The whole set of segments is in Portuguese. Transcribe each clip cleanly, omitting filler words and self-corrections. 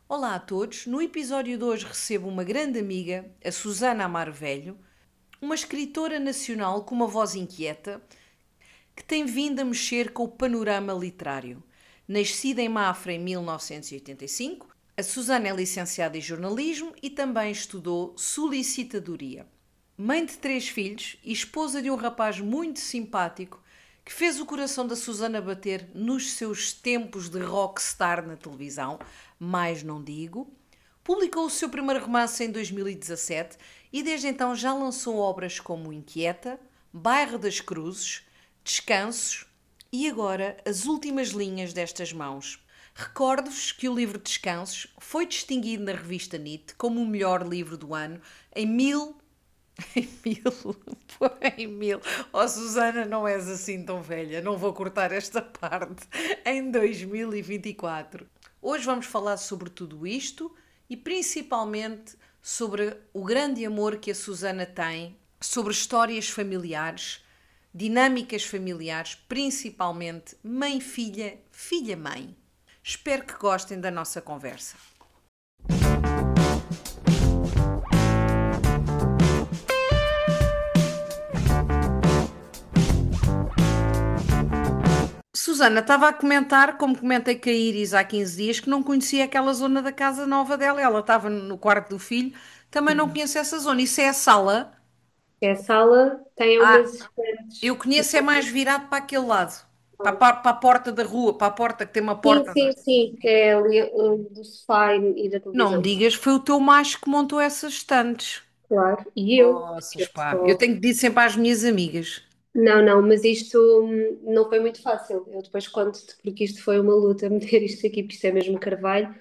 Olá a todos. No episódio de hoje recebo uma grande amiga, a Susana Amaro Velho, uma escritora nacional com uma voz inquieta que tem vindo a mexer com o panorama literário. Nascida em Mafra em 1985, a Susana é licenciada em jornalismo e também estudou solicitadoria. Mãe de 3 filhos e esposa de um rapaz muito simpático que fez o coração da Susana bater nos seus tempos de rockstar na televisão, mais não digo. Publicou o seu primeiro romance em 2017 e desde então já lançou obras como Inquieta, Bairro das Cruzes, Descansos e agora As Últimas Linhas destas Mãos. Recordo-vos que o livro Descansos foi distinguido na revista NIT como o melhor livro do ano em em mil, foi em mil. Oh, Susana, não és assim tão velha, não vou cortar esta parte. Em 2024. Hoje vamos falar sobre tudo isto e principalmente sobre o grande amor que a Susana tem, sobre histórias familiares, dinâmicas familiares, principalmente mãe-filha, filha-mãe. Espero que gostem da nossa conversa. Susana, estava a comentar, como comentei com a Iris há 15 dias, que não conhecia aquela zona da casa nova dela. Ela estava no quarto do filho, também não Uhum. conheço essa zona. Isso é a sala? A sala tem Ah, umas eu estantes. conheço é mais virado para aquele lado, para a porta da rua, para a porta que tem uma Sim, porta. sim, sim. É ali do sofá e da Não me televisão. digas, foi o teu macho que montou essas estantes. Claro. E eu, que Poças, eu pá. Eu sou. tenho que dizer sempre às minhas amigas. Não, não, mas isto não foi muito fácil. Eu depois conto-te, porque isto foi uma luta meter isto aqui, porque isto é mesmo carvalho,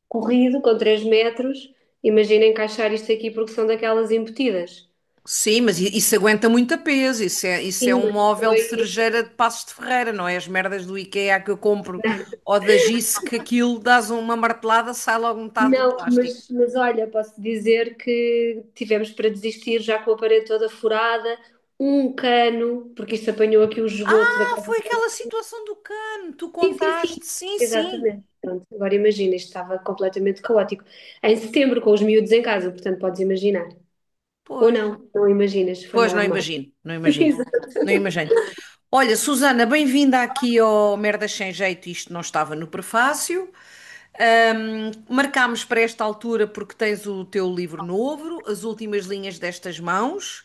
corrido com 3 metros. Imagina encaixar isto aqui, porque são daquelas embutidas. Sim, mas isso aguenta muito peso. Isso é Sim, um mas móvel de foi. cerejeira de Passos de Ferreira, não é? As merdas do IKEA que eu compro ou da Gice, que aquilo dás uma martelada, sai logo metade do Não, plástico. mas olha, posso dizer que tivemos para desistir já com a parede toda furada, um cano, porque isto apanhou aqui o esgoto da Ah, casa. foi aquela situação do cano, tu Sim, sim, sim. contaste, sim, sim. Exatamente. Pronto, agora imagina, isto estava completamente caótico. Em setembro, com os miúdos em casa, portanto, podes imaginar. Ou Pois. não, não imaginas, foi Pois, não normal. imagino, não imagino, não Exato. imagino. Olha, Susana, bem-vinda aqui ao Merdas Sem Jeito, isto não estava no prefácio. Marcámos para esta altura porque tens o teu livro novo, As Últimas Linhas destas Mãos,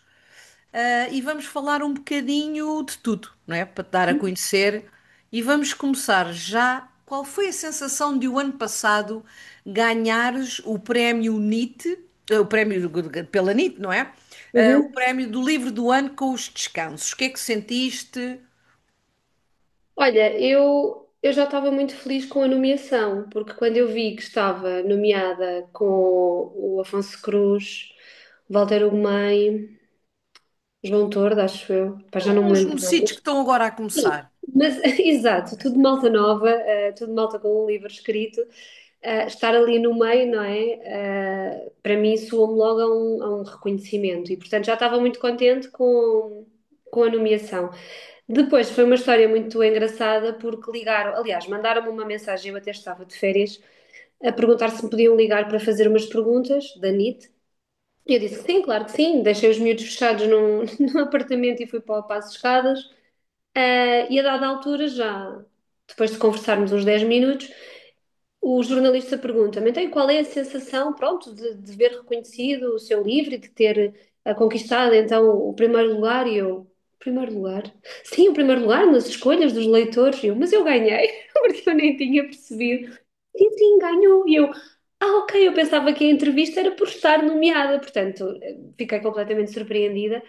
e vamos falar um bocadinho de tudo, não é? Para te dar a conhecer. E vamos começar já. Qual foi a sensação de o ano passado ganhares o prémio NIT, o prémio pela NIT, não é? O Uhum. prémio do livro do ano com os descansos. O que é que sentiste? Olha, eu já estava muito feliz com a nomeação, porque quando eu vi que estava nomeada com o Afonso Cruz, Walter Ugumem, João Tordo, acho eu, pá, já não me Uns lembro de mocitos que outros. estão agora a Sim, começar. mas exato, tudo malta nova, tudo malta com um livro escrito, estar ali no meio, não é? Para mim soou-me logo a um reconhecimento e, portanto, já estava muito contente com a nomeação. Depois foi uma história muito engraçada porque ligaram, aliás, mandaram-me uma mensagem, eu até estava de férias, a perguntar se me podiam ligar para fazer umas perguntas da NIT. E eu disse que sim, claro que sim. Deixei os miúdos fechados num, num apartamento e fui para o Passo de Escadas. E a dada altura, já depois de conversarmos uns 10 minutos, o jornalista pergunta-me, então, e qual é a sensação, pronto, de ver reconhecido o seu livro e de ter conquistado, então, o primeiro lugar? E eu, primeiro lugar? Sim, o primeiro lugar nas escolhas dos leitores. E eu, mas eu ganhei, porque eu nem tinha percebido. Sim, sim, ganhou. E eu, ok, eu pensava que a entrevista era por estar nomeada, portanto, fiquei completamente surpreendida.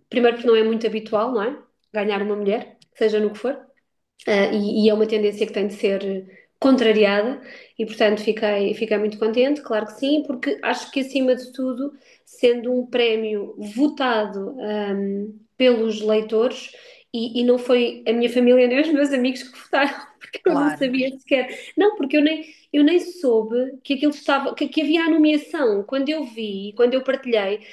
Primeiro porque não é muito habitual, não é? Ganhar uma mulher, seja no que for. E é uma tendência que tem de ser contrariada e, portanto, fiquei muito contente, claro que sim, porque acho que, acima de tudo, sendo um prémio votado, pelos leitores, e não foi a minha família nem os meus amigos que votaram, porque eu não Claro, sabia sequer. Não, porque eu nem soube que aquilo estava, que havia a nomeação. Quando eu vi, quando eu partilhei,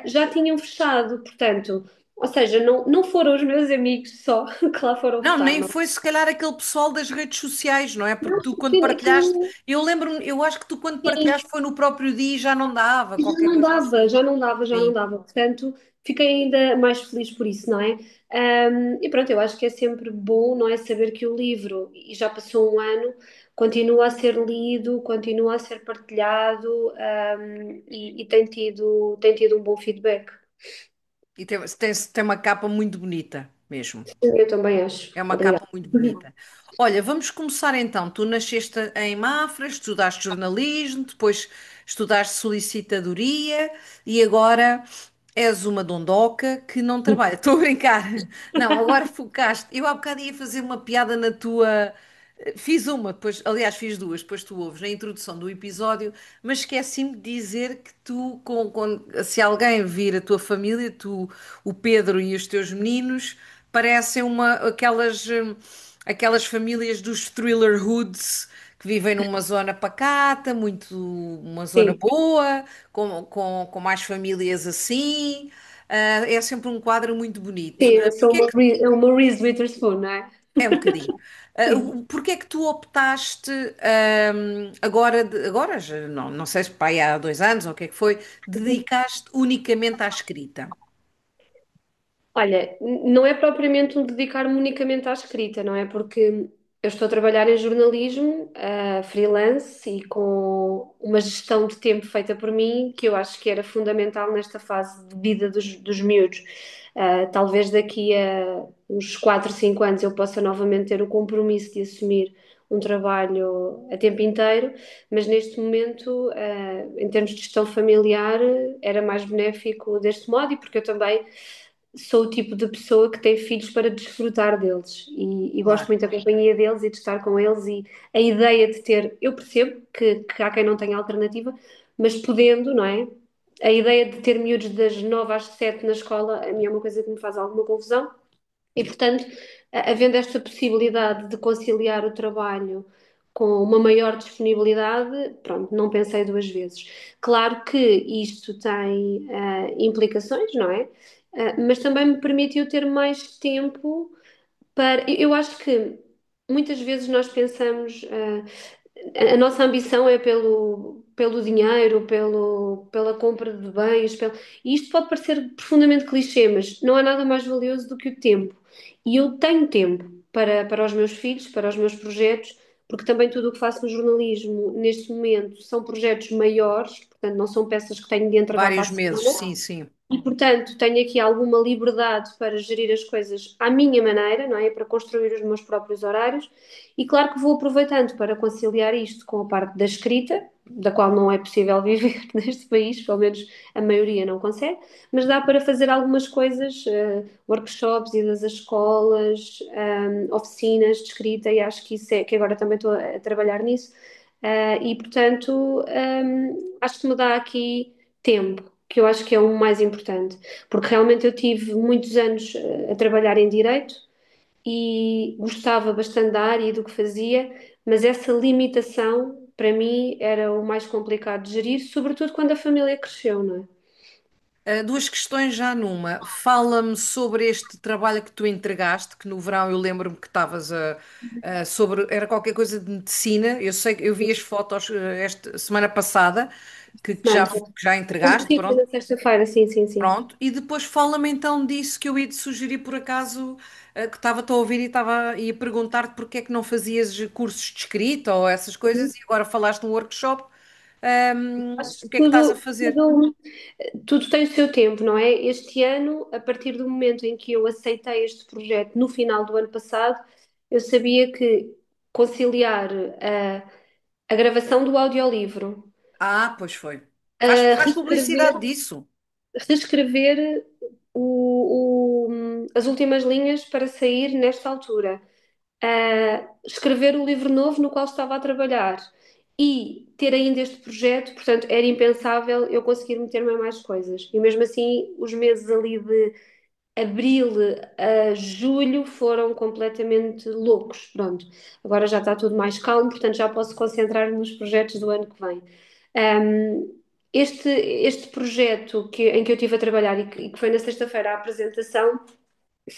já tinham fechado, portanto. Ou seja, não foram os meus amigos só que lá foram Não, votar, nem não. foi se calhar aquele pessoal das redes sociais, não é? Porque Não, tu quando sim, partilhaste, aquilo, eu lembro-me, eu acho que tu quando sim, partilhaste foi no próprio dia e já não dava, já qualquer não coisa dava, assim. já não dava, já não Sim. dava. Portanto, fiquei ainda mais feliz por isso, não é? E pronto, eu acho que é sempre bom, não é? Saber que o livro, e já passou um ano, continua a ser lido, continua a ser partilhado, e tem tido um bom feedback. E tem uma capa muito bonita mesmo. Eu também acho. É uma Obrigada. capa muito bonita. Olha, vamos começar então. Tu nasceste em Mafra, estudaste jornalismo, depois estudaste solicitadoria e agora és uma dondoca que não trabalha. Estou a brincar. Não, agora focaste. Eu há bocado ia fazer uma piada na tua. Fiz uma, depois, aliás, fiz duas, depois tu ouves na introdução do episódio, mas esqueci-me de dizer que tu, se alguém vir a tua família, tu, o Pedro e os teus meninos, parecem aquelas famílias dos thriller hoods que vivem numa zona pacata, uma zona Sim, boa, com mais famílias assim. É sempre um quadro muito bonito. sim, eu sou uma Reese Witherspoon, não é? É um bocadinho. Sim. Porquê é que tu optaste, agora, agora já não sei se pai há 2 anos ou o que é que foi, dedicaste unicamente à escrita? Olha, não é propriamente um dedicar-me unicamente à escrita, não é? Porque eu estou a trabalhar em jornalismo, freelance e com uma gestão de tempo feita por mim, que eu acho que era fundamental nesta fase de vida dos miúdos. Talvez daqui a uns 4, 5 anos eu possa novamente ter o compromisso de assumir um trabalho a tempo inteiro, mas neste momento, em termos de gestão familiar, era mais benéfico deste modo e porque eu também sou o tipo de pessoa que tem filhos para desfrutar deles e gosto Claro, muito da companhia deles e de estar com eles e a ideia de ter, eu percebo que há quem não tenha alternativa, mas podendo, não é? A ideia de ter miúdos das 9 às 7 na escola, a mim é uma coisa que me faz alguma confusão e, portanto, havendo esta possibilidade de conciliar o trabalho com uma maior disponibilidade, pronto, não pensei duas vezes. Claro que isto tem implicações, não é? Mas também me permitiu ter mais tempo para. Eu acho que muitas vezes nós pensamos. A nossa ambição é pelo dinheiro, pela compra de bens, e isto pode parecer profundamente clichê, mas não há nada mais valioso do que o tempo. E eu tenho tempo para os meus filhos, para os meus projetos, porque também tudo o que faço no jornalismo neste momento são projetos maiores, portanto não são peças que tenho de entregar para a vários meses, semana. sim, sim. E, portanto, tenho aqui alguma liberdade para gerir as coisas à minha maneira, não é? Para construir os meus próprios horários. E claro que vou aproveitando para conciliar isto com a parte da escrita, da qual não é possível viver neste país, pelo menos a maioria não consegue, mas dá para fazer algumas coisas, workshops, idas às escolas, oficinas de escrita, e acho que isso é, que agora também estou a trabalhar nisso. E, portanto, acho que me dá aqui tempo, que eu acho que é o mais importante, porque realmente eu tive muitos anos a trabalhar em direito e gostava bastante da área e do que fazia, mas essa limitação para mim era o mais complicado de gerir, sobretudo quando a família cresceu, não é? Duas questões já numa. Fala-me sobre este trabalho que tu entregaste, que no verão eu lembro-me que estavas sobre, era qualquer coisa de medicina. Eu sei que eu vi as fotos esta semana passada Semana. que já entregaste, Contigo pronto. na sexta-feira, sim, sim, sim. Pronto, e depois fala-me então disso que eu ia te sugerir por acaso, que estava-te a ouvir e ia perguntar-te porque é que não fazias cursos de escrita ou essas coisas e agora falaste num workshop, Acho o que que é que estás a fazer? tudo tem o seu tempo, não é? Este ano, a partir do momento em que eu aceitei este projeto no final do ano passado, eu sabia que conciliar a gravação do audiolivro, Ah, pois foi. a Faz publicidade reescrever, disso. reescrever as últimas linhas para sair nesta altura, escrever o livro novo no qual estava a trabalhar e ter ainda este projeto, portanto, era impensável eu conseguir meter-me em mais coisas. E mesmo assim, os meses ali de abril a julho foram completamente loucos. Pronto, agora já está tudo mais calmo, portanto, já posso concentrar nos projetos do ano que vem. Um, este projeto em que eu estive a trabalhar e que foi na sexta-feira a apresentação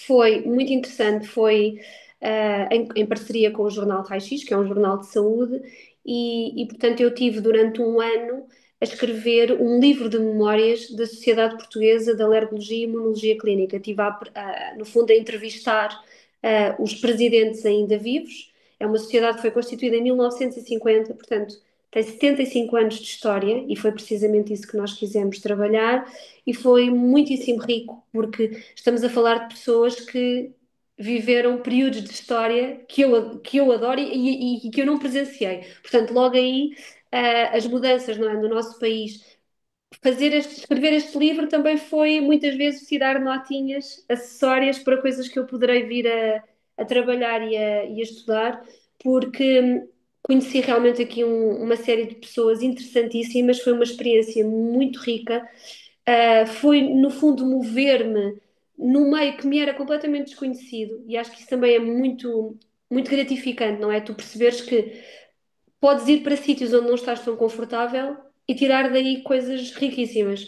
foi muito interessante, foi em parceria com o jornal Raio-X, que é um jornal de saúde, portanto eu tive durante um ano a escrever um livro de memórias da Sociedade Portuguesa de Alergologia e Imunologia Clínica. Estive, no fundo, a entrevistar os presidentes ainda vivos. É uma sociedade que foi constituída em 1950, portanto tem 75 anos de história e foi precisamente isso que nós quisemos trabalhar e foi muitíssimo rico, porque estamos a falar de pessoas que viveram períodos de história que eu adoro e que eu não presenciei. Portanto, logo aí, as mudanças, não é, no nosso país. Escrever este livro também foi muitas vezes tirar notinhas acessórias para coisas que eu poderei vir a trabalhar e a estudar, porque conheci realmente aqui uma série de pessoas interessantíssimas, foi uma experiência muito rica. Foi, no fundo, mover-me num meio que me era completamente desconhecido, e acho que isso também é muito gratificante, não é? Tu perceberes que podes ir para sítios onde não estás tão confortável e tirar daí coisas riquíssimas.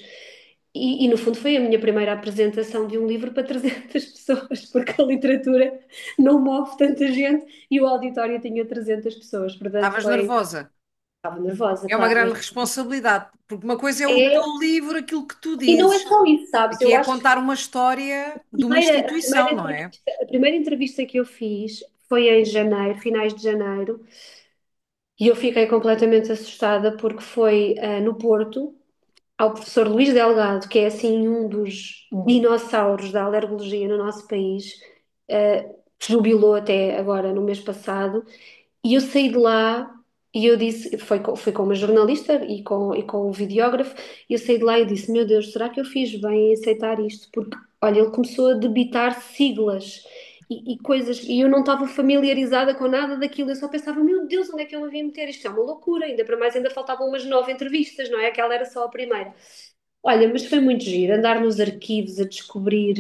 No fundo, foi a minha primeira apresentação de um livro para 300 pessoas, porque a literatura não move tanta gente e o auditório tinha 300 pessoas, portanto, Estavas nervosa. estava nervosa, É uma claro, grande mas responsabilidade, porque uma coisa é o teu é, livro, aquilo que tu e não é dizes, só isso, sabes? aqui Eu é acho que contar uma história de uma a primeira instituição, não é? entrevista, a primeira entrevista que eu fiz foi em janeiro, finais de janeiro, e eu fiquei completamente assustada porque foi no Porto, ao professor Luís Delgado, que é assim um dos dinossauros da alergologia no nosso país, que jubilou até agora no mês passado, e eu saí de lá e eu disse, foi com uma jornalista e com o videógrafo, e eu saí de lá e disse, meu Deus, será que eu fiz bem em aceitar isto? Porque, olha, ele começou a debitar siglas e coisas, e eu não estava familiarizada com nada daquilo, eu só pensava, meu Deus, onde é que eu me vim meter? Isto é uma loucura, ainda para mais ainda faltavam umas 9 entrevistas, não é? Aquela era só a primeira. Olha, mas foi muito giro andar nos arquivos a descobrir.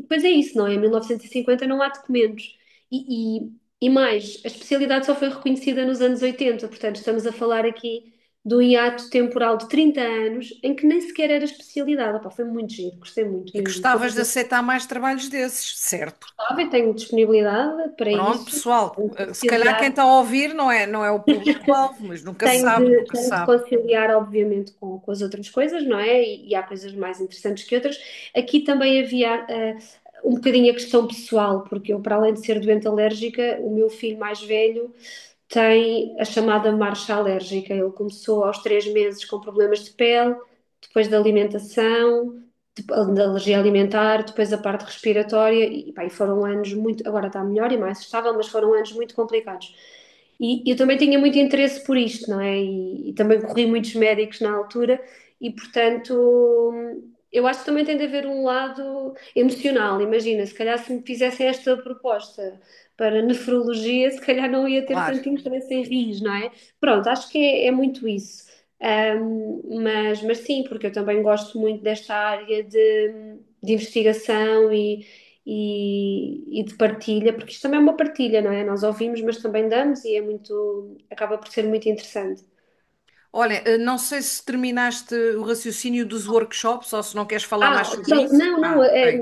Pois é isso, não é? Em 1950 não há documentos. E mais, a especialidade só foi reconhecida nos anos 80, portanto estamos a falar aqui de um hiato temporal de 30 anos em que nem sequer era especialidade. Opá, foi muito giro, gostei muito E mesmo. Foi gostavas de aceitar mais trabalhos desses, certo? agradável, tenho disponibilidade para Pronto, isso. pessoal, Tenho de se calhar quem conciliar está a ouvir não é o público-alvo, mas nunca se sabe, nunca se tenho de sabe. conciliar, obviamente, com as outras coisas, não é? E há coisas mais interessantes que outras. Aqui também havia um bocadinho a questão pessoal, porque eu, para além de ser doente alérgica, o meu filho mais velho tem a chamada marcha alérgica. Ele começou aos 3 meses com problemas de pele, depois da alimentação, da alergia alimentar, depois a parte respiratória, e, pá, e foram anos muito. Agora está melhor e mais estável, mas foram anos muito complicados. E eu também tinha muito interesse por isto, não é? E também corri muitos médicos na altura, e portanto eu acho que também tem de haver um lado emocional. Imagina, se calhar se me fizessem esta proposta para nefrologia, se calhar não ia ter Claro. tanto interesse em rins, não é? Pronto, acho que é muito isso. Mas sim, porque eu também gosto muito desta área de investigação e de partilha, porque isto também é uma partilha, não é? Nós ouvimos, mas também damos e acaba por ser muito interessante. Olha, não sei se terminaste o raciocínio dos workshops ou se não queres falar mais sobre Pronto, isso. não, Ok,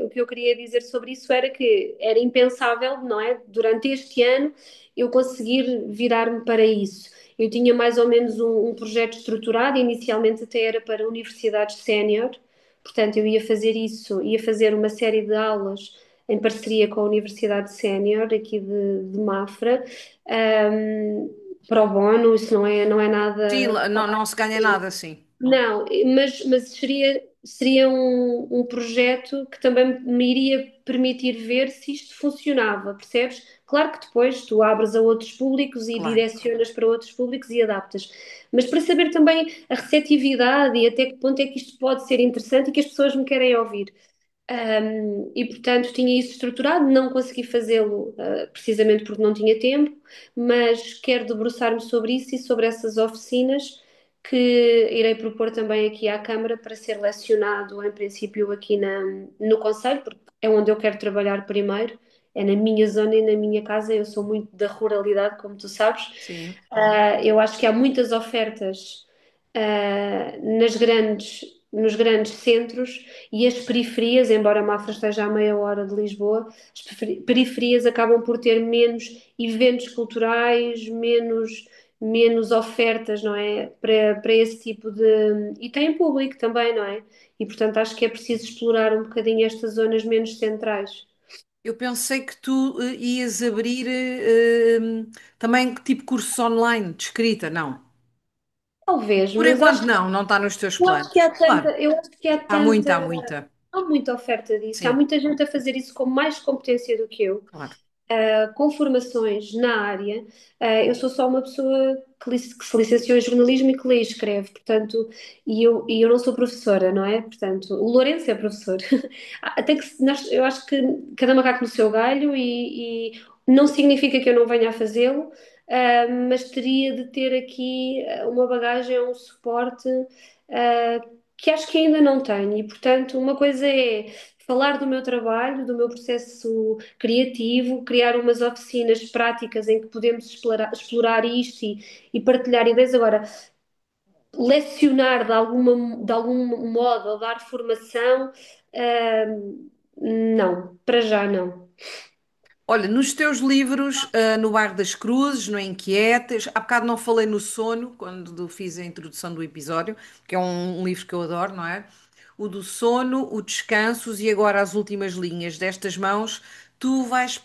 o que eu queria dizer sobre isso era que era impensável, não é? Durante este ano eu conseguir virar-me para isso. Eu tinha mais ou menos um projeto estruturado, inicialmente até era para universidades sénior, portanto eu ia fazer isso, ia fazer uma série de aulas em parceria com a Universidade Sénior aqui de Mafra, ahm, pro bono, isso não é sim, nada. não se ganha nada assim. Não, mas seria um projeto que também me iria permitir ver se isto funcionava, percebes? Claro que depois tu abres a outros públicos e Claro. direcionas para outros públicos e adaptas, mas para saber também a receptividade e até que ponto é que isto pode ser interessante e que as pessoas me querem ouvir. E portanto tinha isso estruturado, não consegui fazê-lo, precisamente porque não tinha tempo, mas quero debruçar-me sobre isso e sobre essas oficinas que irei propor também aqui à Câmara para ser lecionado, em princípio, aqui no Conselho, porque é onde eu quero trabalhar primeiro, é na minha zona e na minha casa. Eu sou muito da ruralidade, como tu sabes. Sim. Eu acho que há muitas ofertas. nos grandes centros e as periferias, embora Mafra esteja a meia hora de Lisboa, as periferias acabam por ter menos eventos culturais, menos ofertas, não é? Para esse tipo de. E tem público também, não é? E portanto acho que é preciso explorar um bocadinho estas zonas menos centrais. Eu pensei que tu ias abrir também tipo cursos online de escrita, não. Talvez, Por mas acho enquanto não, não está nos teus Eu acho que planos. há tanta, Claro, eu acho que há muita, há muita. há muita oferta disso, há Sim, muita gente a fazer isso com mais competência do que eu, claro. com formações na área. Eu sou só uma pessoa que se licenciou em jornalismo e que lê e escreve, portanto, e eu não sou professora, não é? Portanto, o Lourenço é professor. Até que eu acho que cada macaco no seu galho e não significa que eu não venha a fazê-lo. Mas teria de ter aqui uma bagagem, um suporte que acho que ainda não tenho. E, portanto, uma coisa é falar do meu trabalho, do meu processo criativo, criar umas oficinas práticas em que podemos explorar isto e partilhar ideias. Agora, lecionar de algum modo ou dar formação, não, para já não. Olha, nos teus livros, no Bairro das Cruzes, no Inquietas, há bocado não falei no Sono, quando fiz a introdução do episódio, que é um livro que eu adoro, não é? O do Sono, o Descansos e agora as últimas linhas destas mãos, tu vais,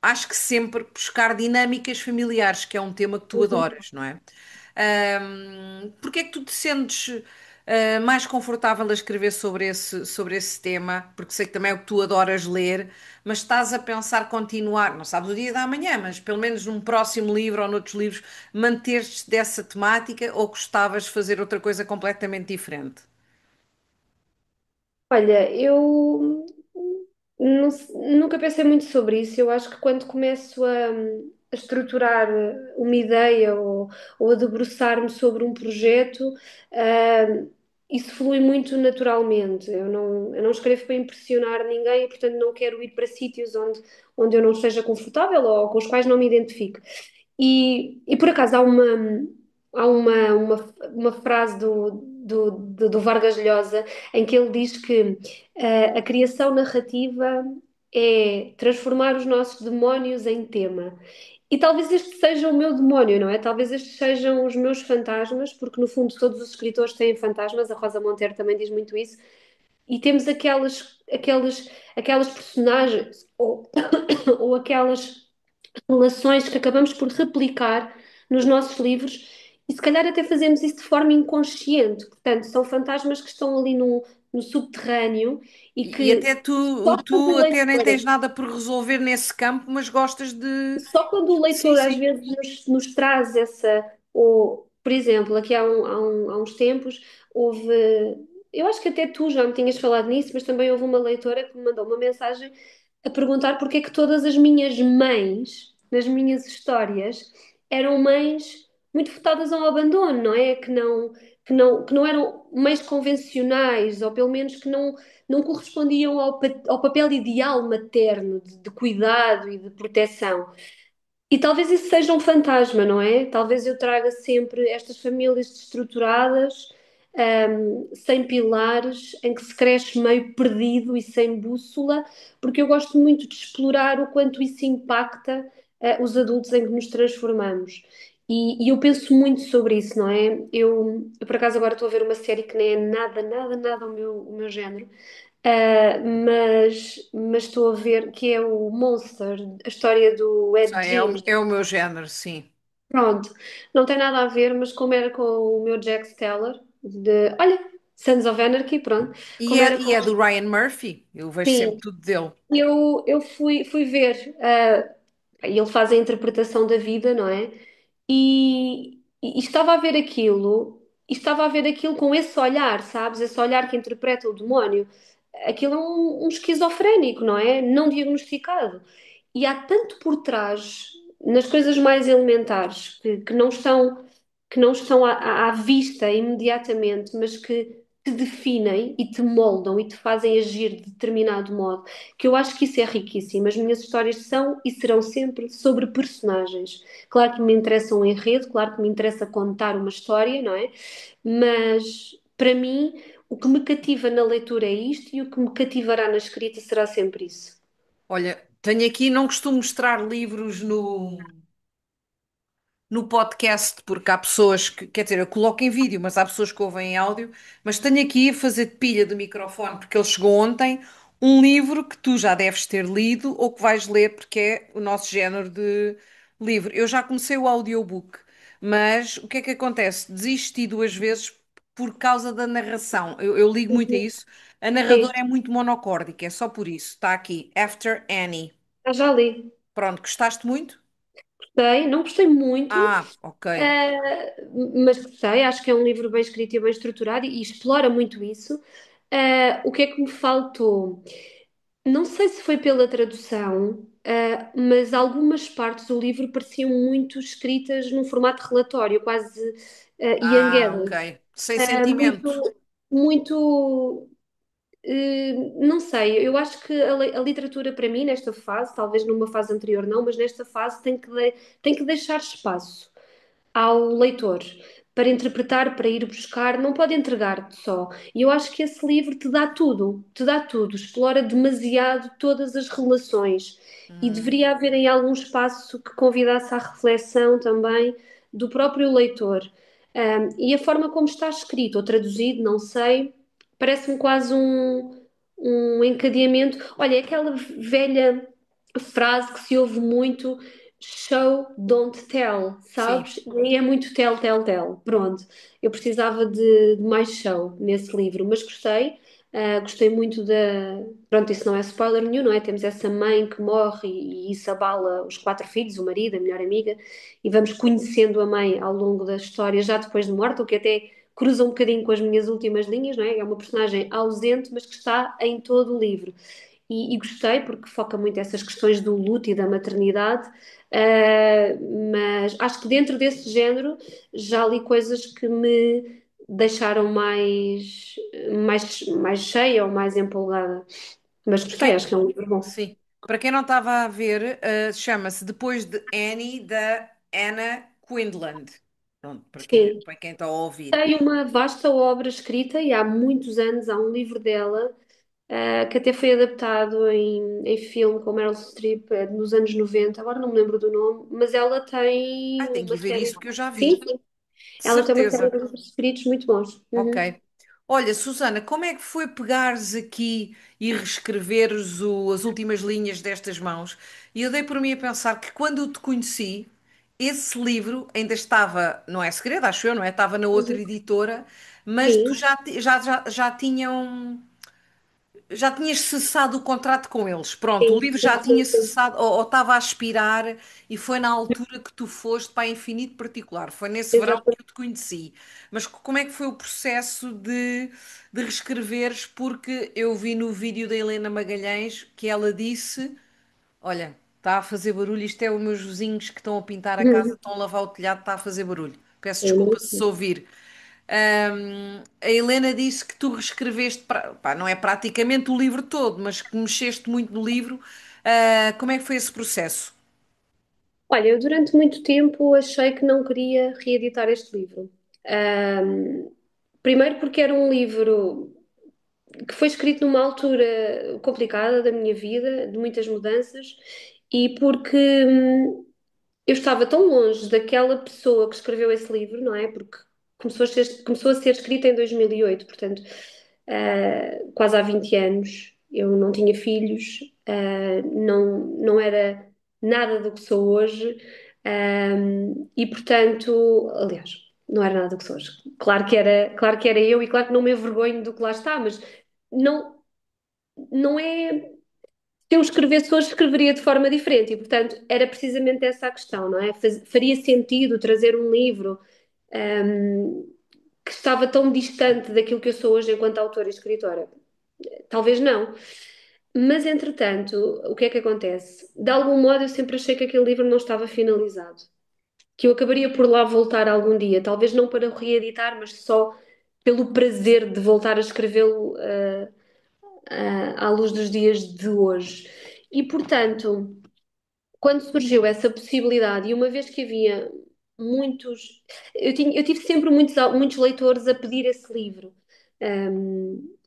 acho que sempre, buscar dinâmicas familiares, que é um tema que tu Uhum. adoras, não é? Porque é que tu te sentes mais confortável a escrever sobre esse tema? Porque sei que também é o que tu adoras ler, mas estás a pensar continuar, não sabes o dia da manhã, mas pelo menos num próximo livro ou noutros livros, manter-te dessa temática ou gostavas de fazer outra coisa completamente diferente? Olha, eu nunca pensei muito sobre isso. Eu acho que quando começo a estruturar uma ideia ou a debruçar-me sobre um projeto, ah, isso flui muito naturalmente. Eu não escrevo para impressionar ninguém e, portanto, não quero ir para sítios onde eu não esteja confortável ou com os quais não me identifique. E por acaso há uma frase do Vargas Llosa em que ele diz que a criação narrativa é transformar os nossos demónios em tema. E talvez este seja o meu demónio, não é? Talvez estes sejam os meus fantasmas, porque no fundo todos os escritores têm fantasmas, a Rosa Monteiro também diz muito isso, e temos aquelas personagens ou aquelas relações que acabamos por replicar nos nossos livros e se calhar até fazemos isso de forma inconsciente. Portanto, são fantasmas que estão ali no subterrâneo e E que até só quando tu o até nem leitor, tens nada por resolver nesse campo, mas gostas de. só quando o Sim, leitor às sim. vezes nos traz essa, ou, por exemplo, aqui há uns tempos houve, eu acho que até tu já me tinhas falado nisso, mas também houve uma leitora que me mandou uma mensagem a perguntar porque é que todas as minhas mães, nas minhas histórias, eram mães muito votadas ao abandono, não é? Que não eram mães convencionais, ou pelo menos que não correspondiam ao papel ideal materno, de cuidado e de proteção. E talvez isso seja um fantasma, não é? Talvez eu traga sempre estas famílias destruturadas, sem pilares, em que se cresce meio perdido e sem bússola, porque eu gosto muito de explorar o quanto isso impacta, os adultos em que nos transformamos. E eu penso muito sobre isso, não é? Eu por acaso agora estou a ver uma série que nem é nada, nada, nada o meu género. Mas estou a ver que é o Monster, a história do Ed Sei, Gein. é o meu género, sim. Pronto, não tem nada a ver, mas como era com o meu Jack Steller, olha, Sons of Anarchy, pronto, como era E com. é do Ryan Murphy, eu vejo sempre Sim, tudo dele. eu fui ver, ele faz a interpretação da vida, não é? E estava a ver aquilo, e estava a ver aquilo com esse olhar, sabes? Esse olhar que interpreta o demónio. Aquilo é um esquizofrénico, não é? Não diagnosticado. E há tanto por trás, nas coisas mais elementares, que não estão à vista imediatamente, mas que te definem e te moldam e te fazem agir de determinado modo, que eu acho que isso é riquíssimo. As minhas histórias são e serão sempre sobre personagens. Claro que me interessa um enredo, claro que me interessa contar uma história, não é? Mas para mim, o que me cativa na leitura é isto e o que me cativará na escrita será sempre isso. Olha, tenho aqui, não costumo mostrar livros no podcast, porque há pessoas que, quer dizer, eu coloco em vídeo, mas há pessoas que ouvem em áudio, mas tenho aqui a fazer de pilha do microfone, porque ele chegou ontem, um livro que tu já deves ter lido ou que vais ler, porque é o nosso género de livro. Eu já comecei o audiobook, mas o que é que acontece? Desisti duas vezes por causa da narração. Eu ligo muito a Uhum. isso. A narradora Sim, é muito monocórdica, é só por isso. Está aqui, After Annie. já li. Pronto, gostaste muito? Gostei, não gostei muito, Ah, ok. mas gostei. Acho que é um livro bem escrito e bem estruturado e explora muito isso. O que é que me faltou? Não sei se foi pela tradução, mas algumas partes do livro pareciam muito escritas num formato relatório, quase Ian Ah, ok. Sem Muito, sentimento. muito. Não sei, eu acho que a literatura para mim, nesta fase, talvez numa fase anterior não, mas nesta fase tem que deixar espaço ao leitor para interpretar, para ir buscar, não pode entregar-te só. E eu acho que esse livro te dá tudo, explora demasiado todas as relações e Hum, deveria haver em algum espaço que convidasse à reflexão também do próprio leitor. E a forma como está escrito ou traduzido, não sei, parece-me quase um encadeamento. Olha, é aquela velha frase que se ouve muito show, don't tell, sim. sabes? E é muito tell, tell, tell. Pronto, eu precisava de mais show nesse livro, mas gostei. Gostei muito da. Pronto, isso não é spoiler nenhum, não é? Temos essa mãe que morre e isso abala os quatro filhos, o marido, a melhor amiga, e vamos conhecendo a mãe ao longo da história, já depois de morta, o que até cruza um bocadinho com as minhas últimas linhas, não é? É uma personagem ausente, mas que está em todo o livro e gostei porque foca muito essas questões do luto e da maternidade, mas acho que dentro desse género já li coisas que me deixaram mais cheia ou mais empolgada. Mas Para gostei, quem, acho que é um livro bom. sim. Para quem não estava a ver, chama-se Depois de Annie, da Anna Quindland. Pronto, Sim. para quem está a ouvir. Tem uma vasta obra escrita e há muitos anos há um livro dela que até foi adaptado em filme com Meryl Streep nos anos 90. Agora não me lembro do nome, mas ela tem Ah, tenho que uma ir ver série. isso porque eu já Sim, vi. sim. De Ela tem uma série certeza. de livros escritos muito bons. Uhum. Ok. Olha, Susana, como é que foi pegares aqui e reescreveres as últimas linhas destas mãos? E eu dei por mim a pensar que quando eu te conheci, esse livro ainda estava, não é segredo, acho eu, não é? Estava na outra Uhum. editora, mas tu Sim, já tinhas cessado o contrato com eles. Pronto, o sim, livro sim, já sim, tinha sim. cessado, ou estava a expirar, e foi na altura que tu foste para a Infinito Particular. Foi nesse verão que Exatamente. eu te conheci. Mas como é que foi o processo de reescreveres? Porque eu vi no vídeo da Helena Magalhães que ela disse: Olha, está a fazer barulho, isto é os meus vizinhos que estão a pintar a casa, Uhum. estão a lavar o telhado, está a fazer barulho. Peço Eu desculpa se imagino. ouvir. A Helena disse que tu reescreveste, pá, não é praticamente o livro todo, mas que mexeste muito no livro. Como é que foi esse processo? Olha, eu durante muito tempo achei que não queria reeditar este livro. Ahm, Primeiro porque era um livro que foi escrito numa altura complicada da minha vida, de muitas mudanças, e porque eu estava tão longe daquela pessoa que escreveu esse livro, não é? Porque começou a ser escrita em 2008, portanto, quase há 20 anos. Eu não tinha filhos, não era nada do que sou hoje, e portanto, aliás, não era nada do que sou hoje. Claro que era eu e claro que não me envergonho do que lá está, mas não, não é. Se eu escrevesse hoje, escreveria de forma diferente, e portanto era precisamente essa a questão, não é? Faria sentido trazer um livro, que estava tão distante daquilo que eu sou hoje enquanto autora e escritora? Talvez não. Mas, entretanto, o que é que acontece? De algum modo, eu sempre achei que aquele livro não estava finalizado. Que eu acabaria por lá voltar algum dia. Talvez não para o reeditar, mas só pelo prazer de voltar a escrevê-lo à luz dos dias de hoje. E, portanto, quando surgiu essa possibilidade, e uma vez que havia muitos. Eu tive sempre muitos leitores a pedir esse livro.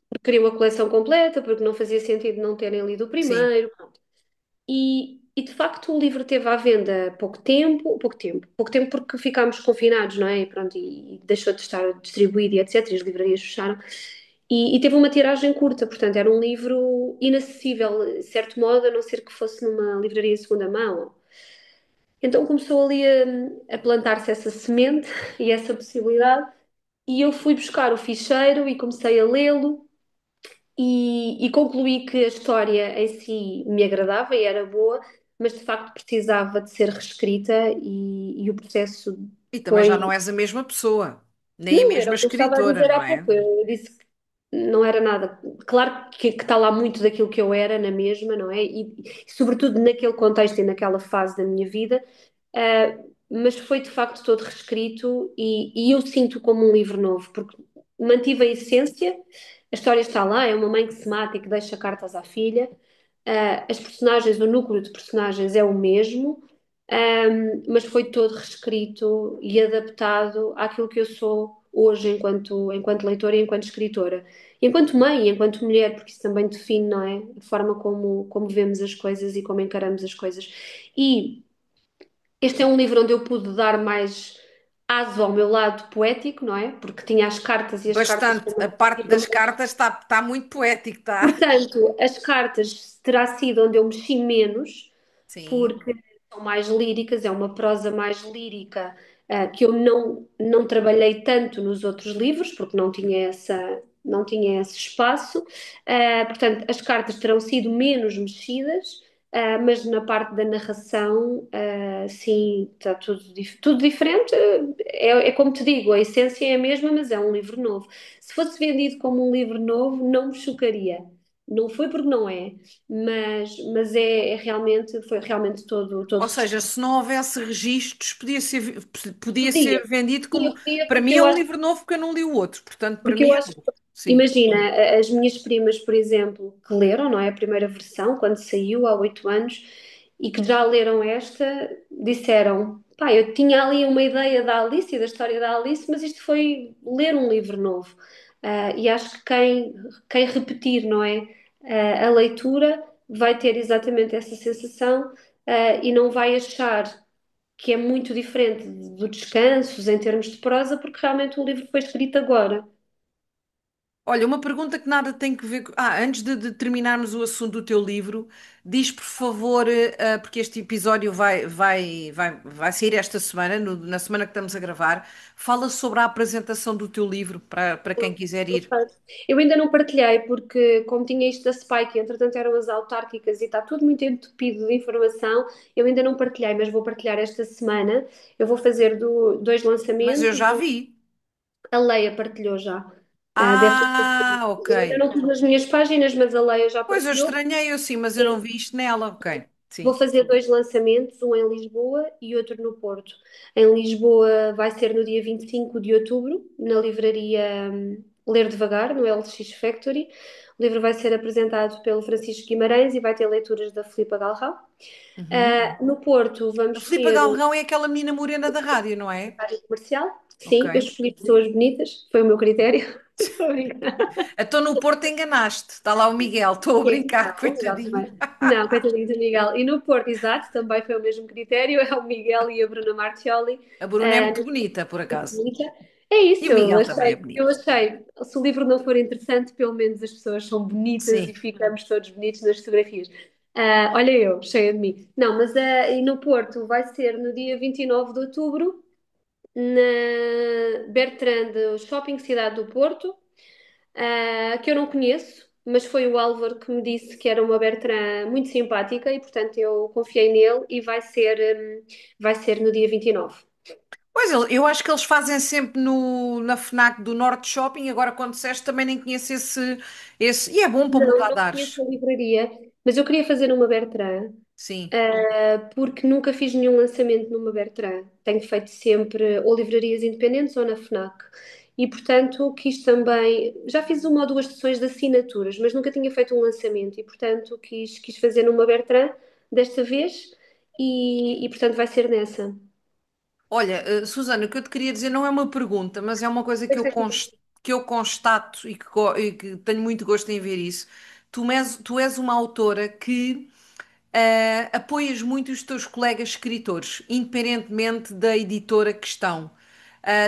Porque queriam a coleção completa, porque não fazia sentido não terem lido o Sim. primeiro. E de facto o livro teve à venda pouco tempo porque ficámos confinados, não é? E pronto, e deixou de estar distribuído e etc. E as livrarias fecharam. E teve uma tiragem curta, portanto era um livro inacessível, de certo modo, a não ser que fosse numa livraria de segunda mão. Então começou ali a plantar-se essa semente e essa possibilidade, e eu fui buscar o ficheiro e comecei a lê-lo. E concluí que a história em si me agradava e era boa, mas de facto precisava de ser reescrita e o processo E também já foi. não és a mesma pesa, nem a Não, era mesma o que eu estava a escritora, dizer há não é? pouco. Eu disse que não era nada. Claro que está lá muito daquilo que eu era na mesma, não é? Sobretudo naquele contexto e naquela fase da minha vida, mas foi de facto todo reescrito e eu sinto como um livro novo, porque mantive a essência, a história está lá, é uma mãe que se mata e que deixa cartas à filha, as personagens, o núcleo de personagens é o mesmo, mas foi todo reescrito e adaptado àquilo que eu sou hoje enquanto leitora e enquanto escritora. Enquanto mãe, enquanto mulher, porque isso também define, não é? A forma como vemos as coisas e como encaramos as coisas. E este é um livro onde eu pude dar mais aso ao meu lado poético, não é? Porque tinha as cartas e as cartas Bastante. A parte das cartas está muito poético, está. portanto, as cartas terá sido onde eu mexi menos, Sim. porque são mais líricas, é uma prosa mais lírica, que eu não trabalhei tanto nos outros livros, porque não tinha esse espaço. Portanto, as cartas terão sido menos mexidas, mas na parte da narração, sim, está tudo diferente. É como te digo, a essência é a mesma, mas é um livro novo. Se fosse vendido como um livro novo, não me chocaria. Não foi porque não é, mas foi realmente todo Ou seja, reescrito. se não houvesse registros, podia Podia, ser vendido como. podia, Para mim é um livro novo porque eu não li o outro, portanto, para porque mim eu é acho, novo. Sim. imagina, as minhas primas, por exemplo, que leram, não é, a primeira versão, quando saiu há 8 anos, e que já leram esta, disseram, pá, eu tinha ali uma ideia da Alice e da história da Alice, mas isto foi ler um livro novo. E acho que quem repetir, não é, a leitura vai ter exatamente essa sensação, e não vai achar que é muito diferente do Descansos em termos de prosa, porque realmente o livro foi escrito agora. Olha, uma pergunta que nada tem que ver. Antes de terminarmos o assunto do teu livro, diz por favor, porque este episódio vai sair esta semana, na semana que estamos a gravar, fala sobre a apresentação do teu livro para quem quiser ir. Eu ainda não partilhei porque, como tinha isto da Spike, e entretanto eram as autárquicas e está tudo muito entupido de informação, eu ainda não partilhei, mas vou partilhar esta semana. Eu vou fazer dois Mas eu lançamentos. já vi. A Leia partilhou já. Deve ter sido. Ah, ok. Eu ainda não pus nas minhas páginas, mas a Leia já Pois eu partilhou. estranhei assim, mas eu não vi isto nela. Ok, Vou sim. fazer dois lançamentos, um em Lisboa e outro no Porto. Em Lisboa vai ser no dia 25 de outubro, na livraria Ler Devagar, no LX Factory. O livro vai ser apresentado pelo Francisco Guimarães e vai ter leituras da Filipa Galrão. Uhum. No Porto A vamos Filipa ter um Galrão é aquela menina morena da rádio, não é? rádio comercial. Ok. Sim, eu escolhi pessoas bonitas, foi o meu critério. Estou a brincar. Então no Porto enganaste. Está lá o Miguel. Estou a brincar, Não, o Miguel coitadinho. também. Não, coitadinho do Miguel. E no Porto, exato, também foi o mesmo critério. É o Miguel e a Bruna Martioli. A Bruna é muito bonita, por acaso. Bonita. É E isso, o Miguel também é eu bonito. achei, se o livro não for interessante, pelo menos as pessoas são bonitas e Sim. ficamos todos bonitos nas fotografias. Olha eu, cheia de mim. Não, mas e no Porto vai ser no dia 29 de outubro, na Bertrand Shopping Cidade do Porto, que eu não conheço, mas foi o Álvaro que me disse que era uma Bertrand muito simpática e, portanto, eu confiei nele e vai ser no dia 29. Pois eu acho que eles fazem sempre na FNAC do Norte Shopping. Agora, quando disseste, também nem conheço esse. E é bom para me Não, lá não conheço dares. a livraria, mas eu queria fazer uma Bertrand, Sim. porque nunca fiz nenhum lançamento numa Bertrand. Tenho feito sempre ou livrarias independentes ou na FNAC. e, portanto, quis também. Já fiz uma ou duas sessões de assinaturas, mas nunca tinha feito um lançamento, e, portanto, quis fazer numa Bertrand desta vez, portanto, vai ser nessa. Olha, Susana, o que eu te queria dizer não é uma pergunta, mas é uma coisa que que eu constato e que tenho muito gosto em ver isso. Tu és uma autora que apoias muito os teus colegas escritores, independentemente da editora que estão.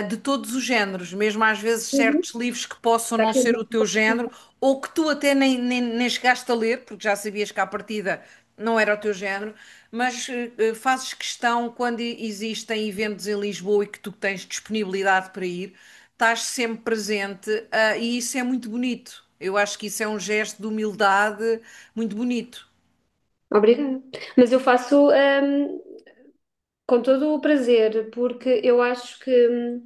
De todos os géneros, mesmo às vezes Uhum. certos livros que possam não ser o Exatamente. teu género, ou que tu até nem chegaste a ler, porque já sabias que à partida não era o teu género, mas fazes questão quando existem eventos em Lisboa e que tu tens disponibilidade para ir, estás sempre presente, e isso é muito bonito. Eu acho que isso é um gesto de humildade muito bonito. Obrigada. Mas eu faço, com todo o prazer, porque eu acho que.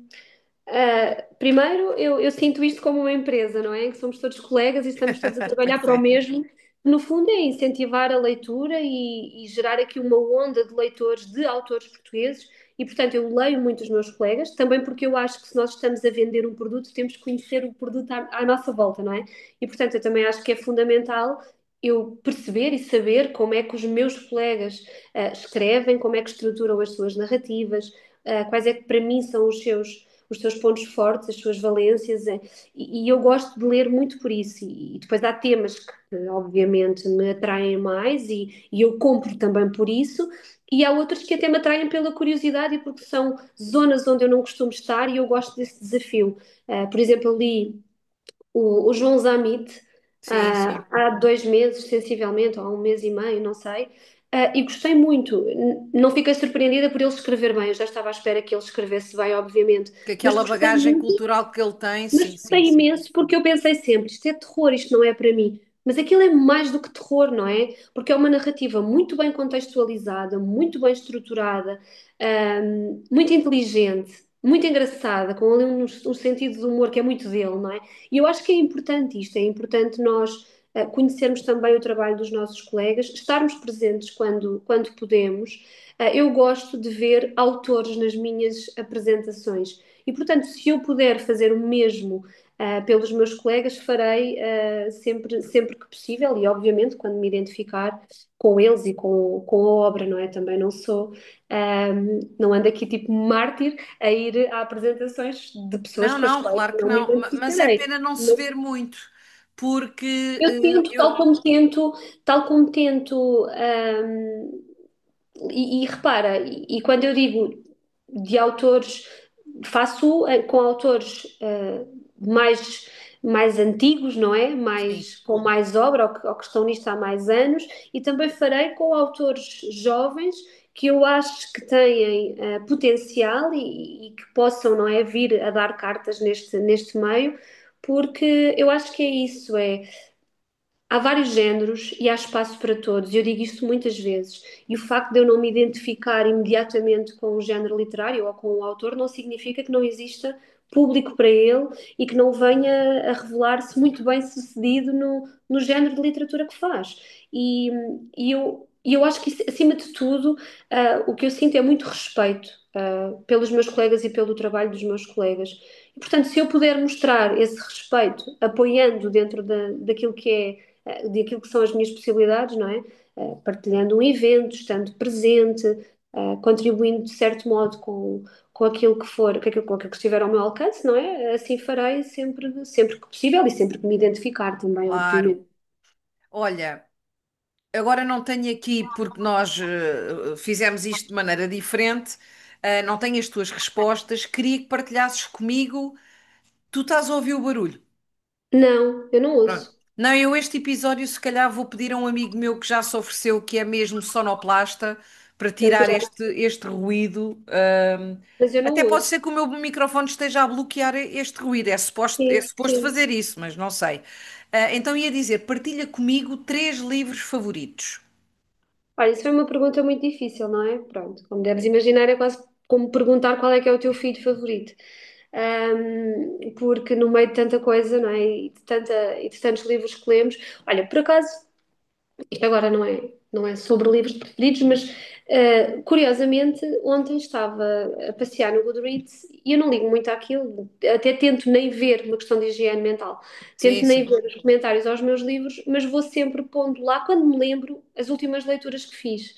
Primeiro, eu sinto isto como uma empresa, não é? Que somos todos colegas e estamos todos a trabalhar Pois para o é. mesmo. No fundo, é incentivar a leitura e gerar aqui uma onda de leitores, de autores portugueses. E, portanto, eu leio muito os meus colegas, também porque eu acho que se nós estamos a vender um produto, temos que conhecer o produto à nossa volta, não é? E, portanto, eu também acho que é fundamental eu perceber e saber como é que os meus colegas escrevem, como é que estruturam as suas narrativas, quais é que para mim são os seus pontos fortes, as suas valências, e eu gosto de ler muito por isso. E depois há temas que, obviamente, me atraem mais e eu compro também por isso, e há outros que até me atraem pela curiosidade e porque são zonas onde eu não costumo estar e eu gosto desse desafio. Por exemplo, eu li o João Zamit Sim, sim. há 2 meses, sensivelmente, ou há um mês e meio, não sei. E gostei muito. Não fiquei surpreendida por ele escrever bem. Eu já estava à espera que ele escrevesse bem, obviamente. Que Mas aquela gostei bagagem muito, cultural que ele tem, mas sim, sim, gostei sim. imenso porque eu pensei sempre, isto é terror, isto não é para mim. Mas aquilo é mais do que terror, não é? Porque é uma narrativa muito bem contextualizada, muito bem estruturada, muito inteligente, muito engraçada, com ali um sentido de humor que é muito dele, não é? E eu acho que é importante isto, é importante nós conhecermos também o trabalho dos nossos colegas, estarmos presentes quando podemos. Eu gosto de ver autores nas minhas apresentações. E, portanto, se eu puder fazer o mesmo pelos meus colegas, farei sempre que possível e, obviamente, quando me identificar com eles e com a obra, não é? Também não ando aqui tipo mártir a ir a apresentações de pessoas Não, com as não, quais claro que não me não. Mas é identificarei. pena não se Mas ver muito, porque eu tento, tal como tento, e repara, e quando eu digo de autores, faço com autores mais, mais antigos, não é? sim, Com mais obra, ou que estão nisto há mais anos, e também farei com autores jovens que eu acho que têm potencial e que possam, não é, vir a dar cartas neste meio, porque eu acho que é isso, há vários géneros e há espaço para todos. Eu digo isto muitas vezes. E o facto de eu não me identificar imediatamente com um género literário ou com um autor não significa que não exista público para ele e que não venha a revelar-se muito bem sucedido no género de literatura que faz. E, e eu acho que, acima de tudo, o que eu sinto é muito respeito. Pelos meus colegas e pelo trabalho dos meus colegas. E, portanto, se eu puder mostrar esse respeito, apoiando dentro daquilo que daquilo que são as minhas possibilidades, não é? Partilhando um evento, estando presente, contribuindo de certo modo com aquilo que for, com aquilo que estiver ao meu alcance, não é? Assim farei sempre que possível e sempre que me identificar também, claro. obviamente. Olha, agora não tenho aqui, porque nós fizemos isto de maneira diferente, não tenho as tuas respostas. Queria que partilhasses comigo. Tu estás a ouvir o barulho? Não, eu não Pronto. ouço. Não, eu este episódio se calhar vou pedir a um amigo meu que já se ofereceu, que é mesmo sonoplasta, para tirar Então, este ruído. mas eu não Até pode ouço. ser que o meu microfone esteja a bloquear este ruído. É Sim, suposto sim. fazer isso, mas não sei. Então ia dizer, partilha comigo três livros favoritos. Olha, isso foi uma pergunta muito difícil, não é? Pronto, como deves imaginar, é quase como perguntar qual é que é o teu filho favorito. Porque no meio de tanta coisa, não é? E de tantos livros que lemos, olha, por acaso, isto agora não é. não é sobre livros preferidos, mas curiosamente ontem estava a passear no Goodreads e eu não ligo muito àquilo, até tento nem ver uma questão de higiene mental, tento Sim, nem sim. ver os comentários aos meus livros, mas vou sempre pondo lá quando me lembro as últimas leituras que fiz.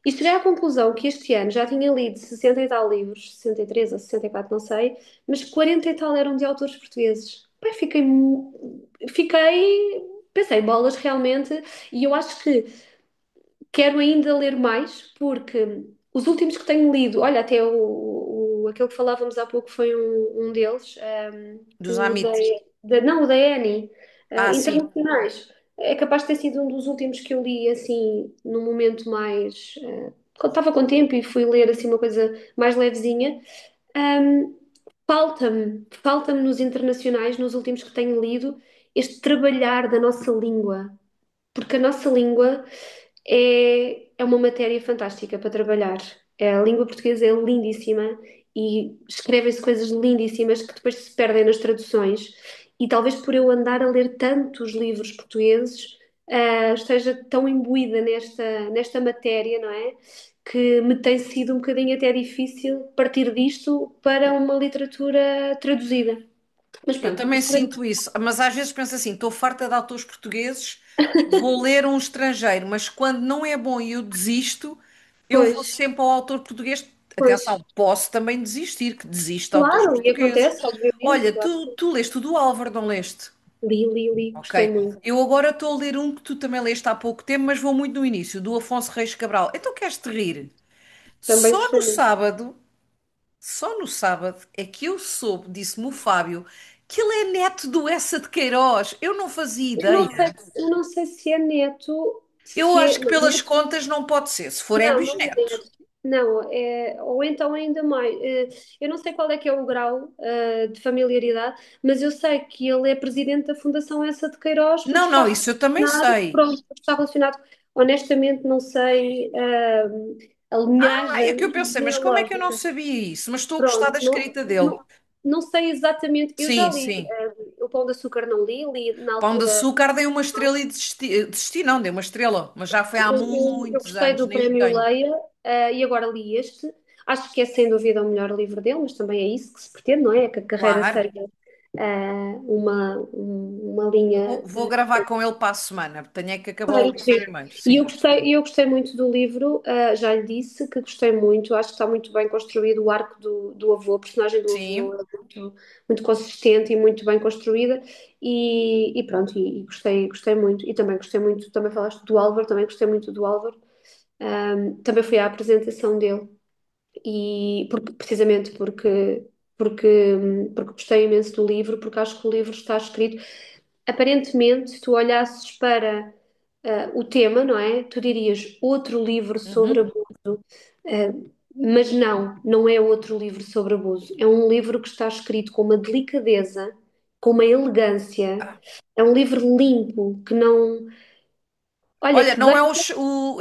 E cheguei à conclusão que este ano já tinha lido 60 e tal livros, 63 ou 64, não sei, mas 40 e tal eram de autores portugueses. Pai, pensei, bolas realmente, e eu acho que quero ainda ler mais, porque os últimos que tenho lido, olha, até aquele que falávamos há pouco foi um deles, Dos o da, Amit. não, o da Annie, Ah, sim. internacionais. É capaz de ter sido um dos últimos que eu li, assim, num momento mais... quando estava com tempo e fui ler, assim, uma coisa mais levezinha. Um, falta-me nos internacionais, nos últimos que tenho lido, este trabalhar da nossa língua, porque a nossa língua é uma matéria fantástica para trabalhar. A língua portuguesa é lindíssima e escrevem-se coisas lindíssimas que depois se perdem nas traduções. E talvez por eu andar a ler tantos livros portugueses, esteja tão imbuída nesta matéria, não é? Que me tem sido um bocadinho até difícil partir disto para uma literatura traduzida. Mas Eu pronto, também sinto isso, mas às vezes penso assim: estou farta de autores portugueses, vou ler um estrangeiro, mas quando não é bom e eu desisto, eu vou pois, sempre ao autor português. pois, Atenção, posso também desistir, que desisto de autores claro, e portugueses. acontece, obviamente, Olha, claro. tu leste o do Álvaro, não leste? Ok. Gostei muito. Eu agora estou a ler um que tu também leste há pouco tempo, mas vou muito no início, do Afonso Reis Cabral. Então queres-te rir? Também Só gostei no muito. sábado. Só no sábado é que eu soube, disse-me o Fábio, que ele é neto do Essa de Queiroz. Eu não fazia ideia. Eu não sei se é neto, Eu se é. acho que pelas contas não pode ser. Se for, é Não, não é bisneto. neto. Não, ou então ainda mais. Eu não sei qual é que é o grau, de familiaridade, mas eu sei que ele é presidente da Fundação Essa de Queiroz porque Não, está não, isso eu também relacionado, sei. pronto, porque está relacionado. Honestamente, não sei, a Ah, é que linhagem eu pensei, mas como é que eu não genealógica. sabia isso? Mas estou a gostar Pronto, da escrita dele. não sei exatamente. Eu já Sim, li, sim. o Pão de Açúcar não li, li na Pão de altura. Açúcar dei uma estrela e desisti. Desisti, não, dei uma estrela, mas já foi há Eu muitos gostei anos, do nem o Prémio tenho. Leia, e agora li este. Acho que é sem dúvida o melhor livro dele, mas também é isso que se pretende, não é? Que a carreira Claro. seja uma linha. Vou gravar com ele para a semana. Tenho é que acabar o Tem que livro ver. primeiro, E sim. eu gostei muito do livro, já lhe disse que gostei muito, acho que está muito bem construído o arco do avô, a personagem do avô Sim. é muito consistente e muito bem construída, e pronto, e gostei muito. E também gostei muito, também falaste do Álvaro, também gostei muito do Álvaro. Também fui à apresentação dele e precisamente porque gostei imenso do livro, porque acho que o livro está escrito. Aparentemente, se tu olhasses para o tema, não é? Tu dirias outro livro sobre Uhum. abuso, mas não é outro livro sobre abuso. É um livro que está escrito com uma delicadeza, com uma elegância. É um livro limpo, que não. Olha, Olha, que não é deixa.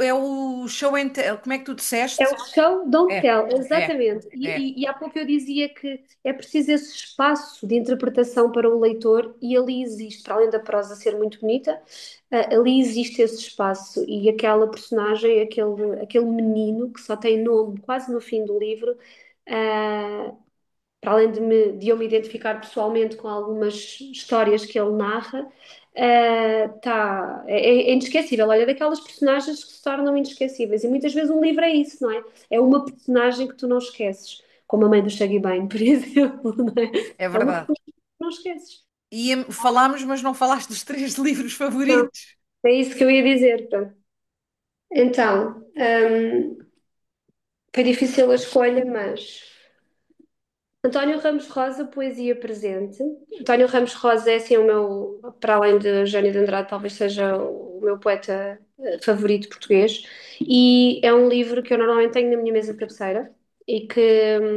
é o show and tell. Como é que tu É disseste? o show, don't É, tell, é, exatamente. é. E há pouco eu dizia que é preciso esse espaço de interpretação para o leitor, e ali existe, para além da prosa ser muito bonita, ali existe esse espaço. E aquela personagem, aquele menino que só tem nome quase no fim do livro, ah, para além de eu me identificar pessoalmente com algumas histórias que ele narra, é inesquecível. Olha, daquelas personagens que se tornam inesquecíveis. E muitas vezes um livro é isso, não é? É uma personagem que tu não esqueces, como a mãe do Shaggy Bane, por exemplo, não é? É É uma verdade. personagem que tu não esqueces. Falámos, mas não falaste dos três livros Não, favoritos. é isso que eu ia dizer. Pronto. Então, foi difícil a escolha, mas. António Ramos Rosa, Poesia Presente. António Ramos Rosa é assim o meu, para além de Eugénio de Andrade, talvez seja o meu poeta favorito português. E é um livro que eu normalmente tenho na minha mesa de cabeceira e que,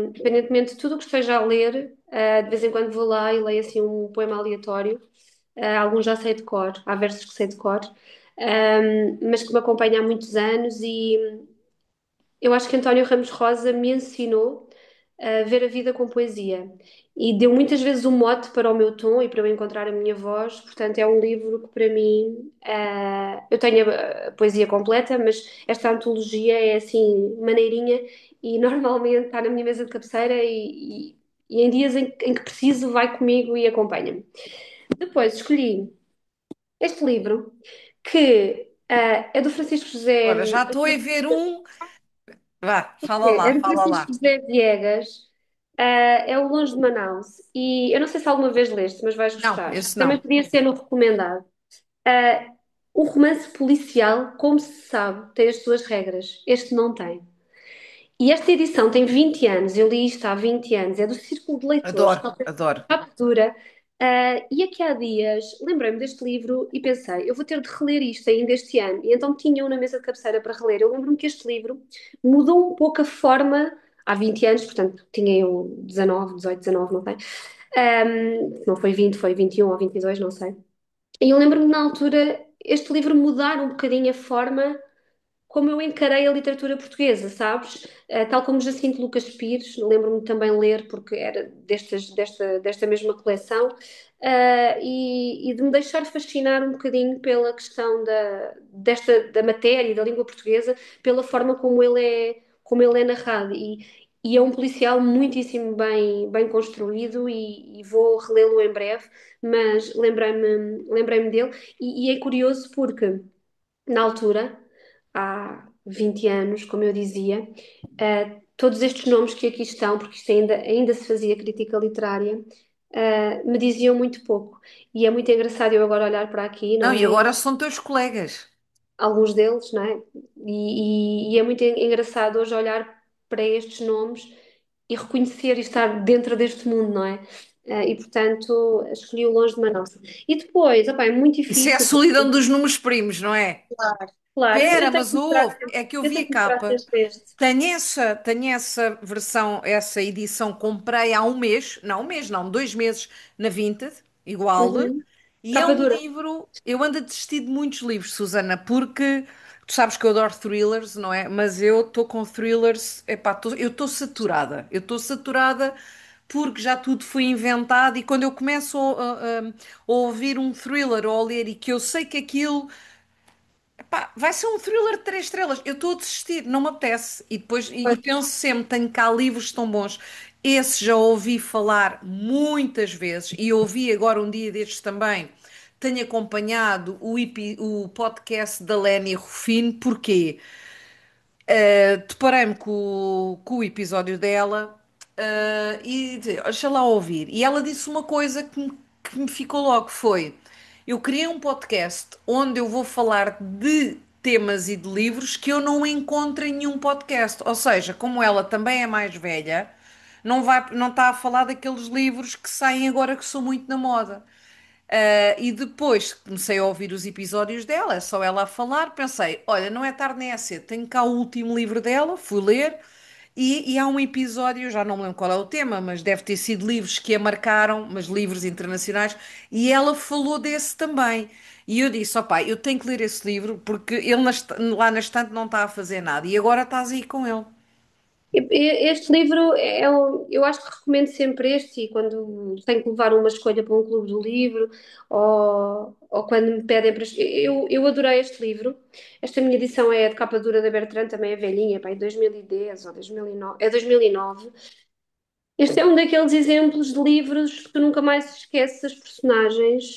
independentemente de tudo o que esteja a ler, de vez em quando vou lá e leio assim um poema aleatório. Alguns já sei de cor, há versos que sei de cor, mas que me acompanha há muitos anos, e eu acho que António Ramos Rosa me ensinou. ver a vida com poesia. E deu muitas vezes um mote para o meu tom e para eu encontrar a minha voz. Portanto, é um livro que para mim, eu tenho a poesia completa, mas esta antologia é assim, maneirinha e normalmente está na minha mesa de cabeceira e em dias em que preciso vai comigo e acompanha-me. Depois escolhi este livro que é do Francisco José. Ora, já estou a ver um. Vá, É do fala Francisco lá. José Viegas, é o Longe de Manaus. E eu não sei se alguma vez leste, mas vais Não, gostar. esse Também não. podia ser no recomendado. Ah, o romance policial, como se sabe, tem as suas regras. Este não tem. E esta edição tem 20 anos, eu li isto há 20 anos, é do Círculo de Leitores, Adoro, que é adoro. capa dura. E aqui há dias lembrei-me deste livro e pensei, eu vou ter de reler isto ainda este ano. E então tinha-o na mesa de cabeceira para reler. Eu lembro-me que este livro mudou um pouco a forma, há 20 anos, portanto tinha eu 19, 18, 19, não sei. Não foi 20, foi 21 ou 22, não sei. E eu lembro-me na altura este livro mudar um bocadinho a forma como eu encarei a literatura portuguesa, sabes? Tal como Jacinto Lucas Pires, lembro-me também ler, porque era desta mesma coleção, e de me deixar fascinar um bocadinho pela questão da matéria e da língua portuguesa, pela forma como ele é narrado. E é um policial muitíssimo bem construído e vou relê-lo em breve, mas lembrei-me dele. E é curioso porque na altura, há 20 anos, como eu dizia, todos estes nomes que aqui estão, porque isto ainda se fazia crítica literária, me diziam muito pouco. E é muito engraçado eu agora olhar para aqui, não Não, e é? agora são teus colegas. Alguns deles, não é? E é muito engraçado hoje olhar para estes nomes e reconhecer e estar dentro deste mundo, não é? E portanto, escolhi o Longe de Manaus. E depois, opá, é muito Isso é a difícil. solidão dos números primos, não é? Claro, claro. Pera, Eu tenho mas que mostrar ouve, sempre, é que eu eu vi tenho a que mostrar capa. sempre este. Tenho essa versão, essa edição, comprei há um mês, não, um mês não, 2 meses na Vinted, igual. Uhum. E é Capa um dura. livro, eu ando a desistir de muitos livros, Susana, porque tu sabes que eu adoro thrillers, não é? Mas eu estou com thrillers, epá, eu estou saturada. Eu estou saturada porque já tudo foi inventado e quando eu começo a ouvir um thriller ou a ler e que eu sei que aquilo pá, vai ser um thriller de 3 estrelas. Eu estou a desistir, não me apetece. E depois, e Pois. penso sempre, tenho cá livros tão bons. Esse já ouvi falar muitas vezes e ouvi agora um dia destes também. Tenho acompanhado o podcast da Lénia Rufino, porquê? Deparei-me com o episódio dela, e deixa lá ouvir. E ela disse uma coisa que me ficou logo, foi, eu criei um podcast onde eu vou falar de temas e de livros que eu não encontro em nenhum podcast. Ou seja, como ela também é mais velha, não está a falar daqueles livros que saem agora que são muito na moda. E depois comecei a ouvir os episódios dela, é só ela a falar. Pensei, olha, não é tarde nem é cedo, tenho cá o último livro dela, fui ler. E há um episódio, já não me lembro qual é o tema, mas deve ter sido livros que a marcaram, mas livros internacionais, e ela falou desse também. E eu disse, opá, eu tenho que ler esse livro porque ele lá na estante não está a fazer nada, e agora estás aí com ele. Este livro eu acho que recomendo sempre este e quando tenho que levar uma escolha para um clube do livro ou quando me pedem para. Eu adorei este livro. Esta minha edição é de capa dura da Bertrand, também é velhinha, pá, é 2010 ou 2009, é 2009. Este é um daqueles exemplos de livros que tu nunca mais esqueces as personagens.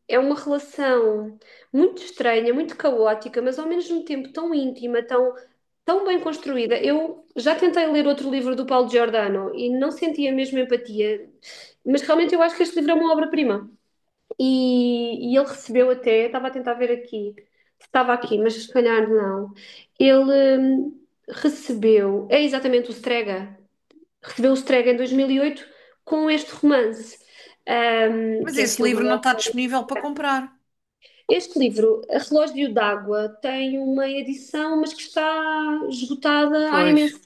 É uma relação muito estranha, muito caótica, mas ao mesmo tempo tão íntima, tão bem construída. Eu já tentei ler outro livro do Paulo Giordano e não senti a mesma empatia, mas realmente eu acho que este livro é uma obra-prima. E ele recebeu até, estava a tentar ver aqui, se estava aqui, mas se calhar não. Ele recebeu, é exatamente o Strega, recebeu o Strega em 2008 com este romance, Mas que é esse aquilo livro do não está autor. disponível para comprar. Este livro, A Relógio d'Água, tem uma edição, mas que está esgotada há Pois. imenso.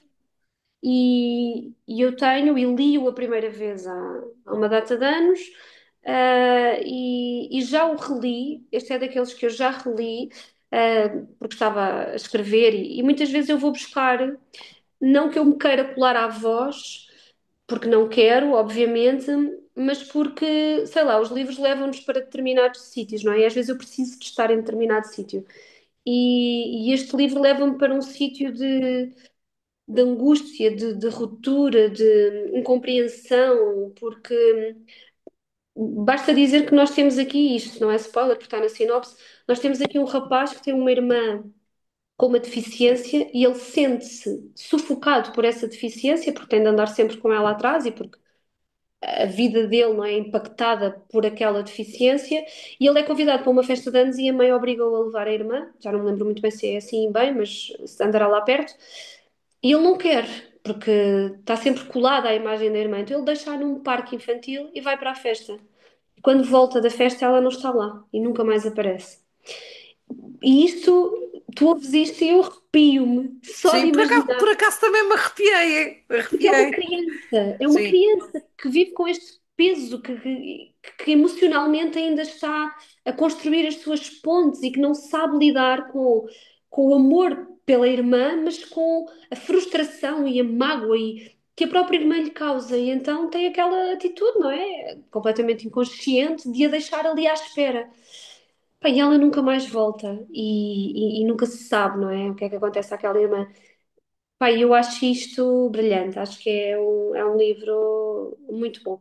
E eu tenho e li-o a primeira vez há uma data de anos, e já o reli. Este é daqueles que eu já reli, porque estava a escrever, e muitas vezes eu vou buscar não que eu me queira colar à voz, porque não quero, obviamente, mas porque, sei lá, os livros levam-nos para determinados sítios, não é? E às vezes eu preciso de estar em determinado sítio. E este livro leva-me para um sítio de angústia, de ruptura, de incompreensão, porque basta dizer que nós temos aqui isto, não é spoiler, porque está na sinopse, nós temos aqui um rapaz que tem uma irmã com uma deficiência e ele sente-se sufocado por essa deficiência, porque tem de andar sempre com ela atrás e porque a vida dele não é impactada por aquela deficiência, e ele é convidado para uma festa de anos e a mãe obriga-o a levar a irmã, já não me lembro muito bem se é assim bem, mas andará lá perto, e ele não quer, porque está sempre colado à imagem da irmã, então ele deixa-a num parque infantil e vai para a festa. Quando volta da festa, ela não está lá e nunca mais aparece. E isto, tu ouves isto e eu arrepio-me só de Sim, imaginar. por acaso também me arrepiei. Porque Arrepiei. é uma Sim. criança que vive com este peso, que emocionalmente ainda está a construir as suas pontes e que não sabe lidar com o amor pela irmã, mas com a frustração e a mágoa que a própria irmã lhe causa. E então tem aquela atitude, não é? Completamente inconsciente de a deixar ali à espera. Pá, e ela nunca mais volta e nunca se sabe, não é? O que é que acontece àquela irmã. Pá, eu acho isto brilhante, acho que é um livro muito bom.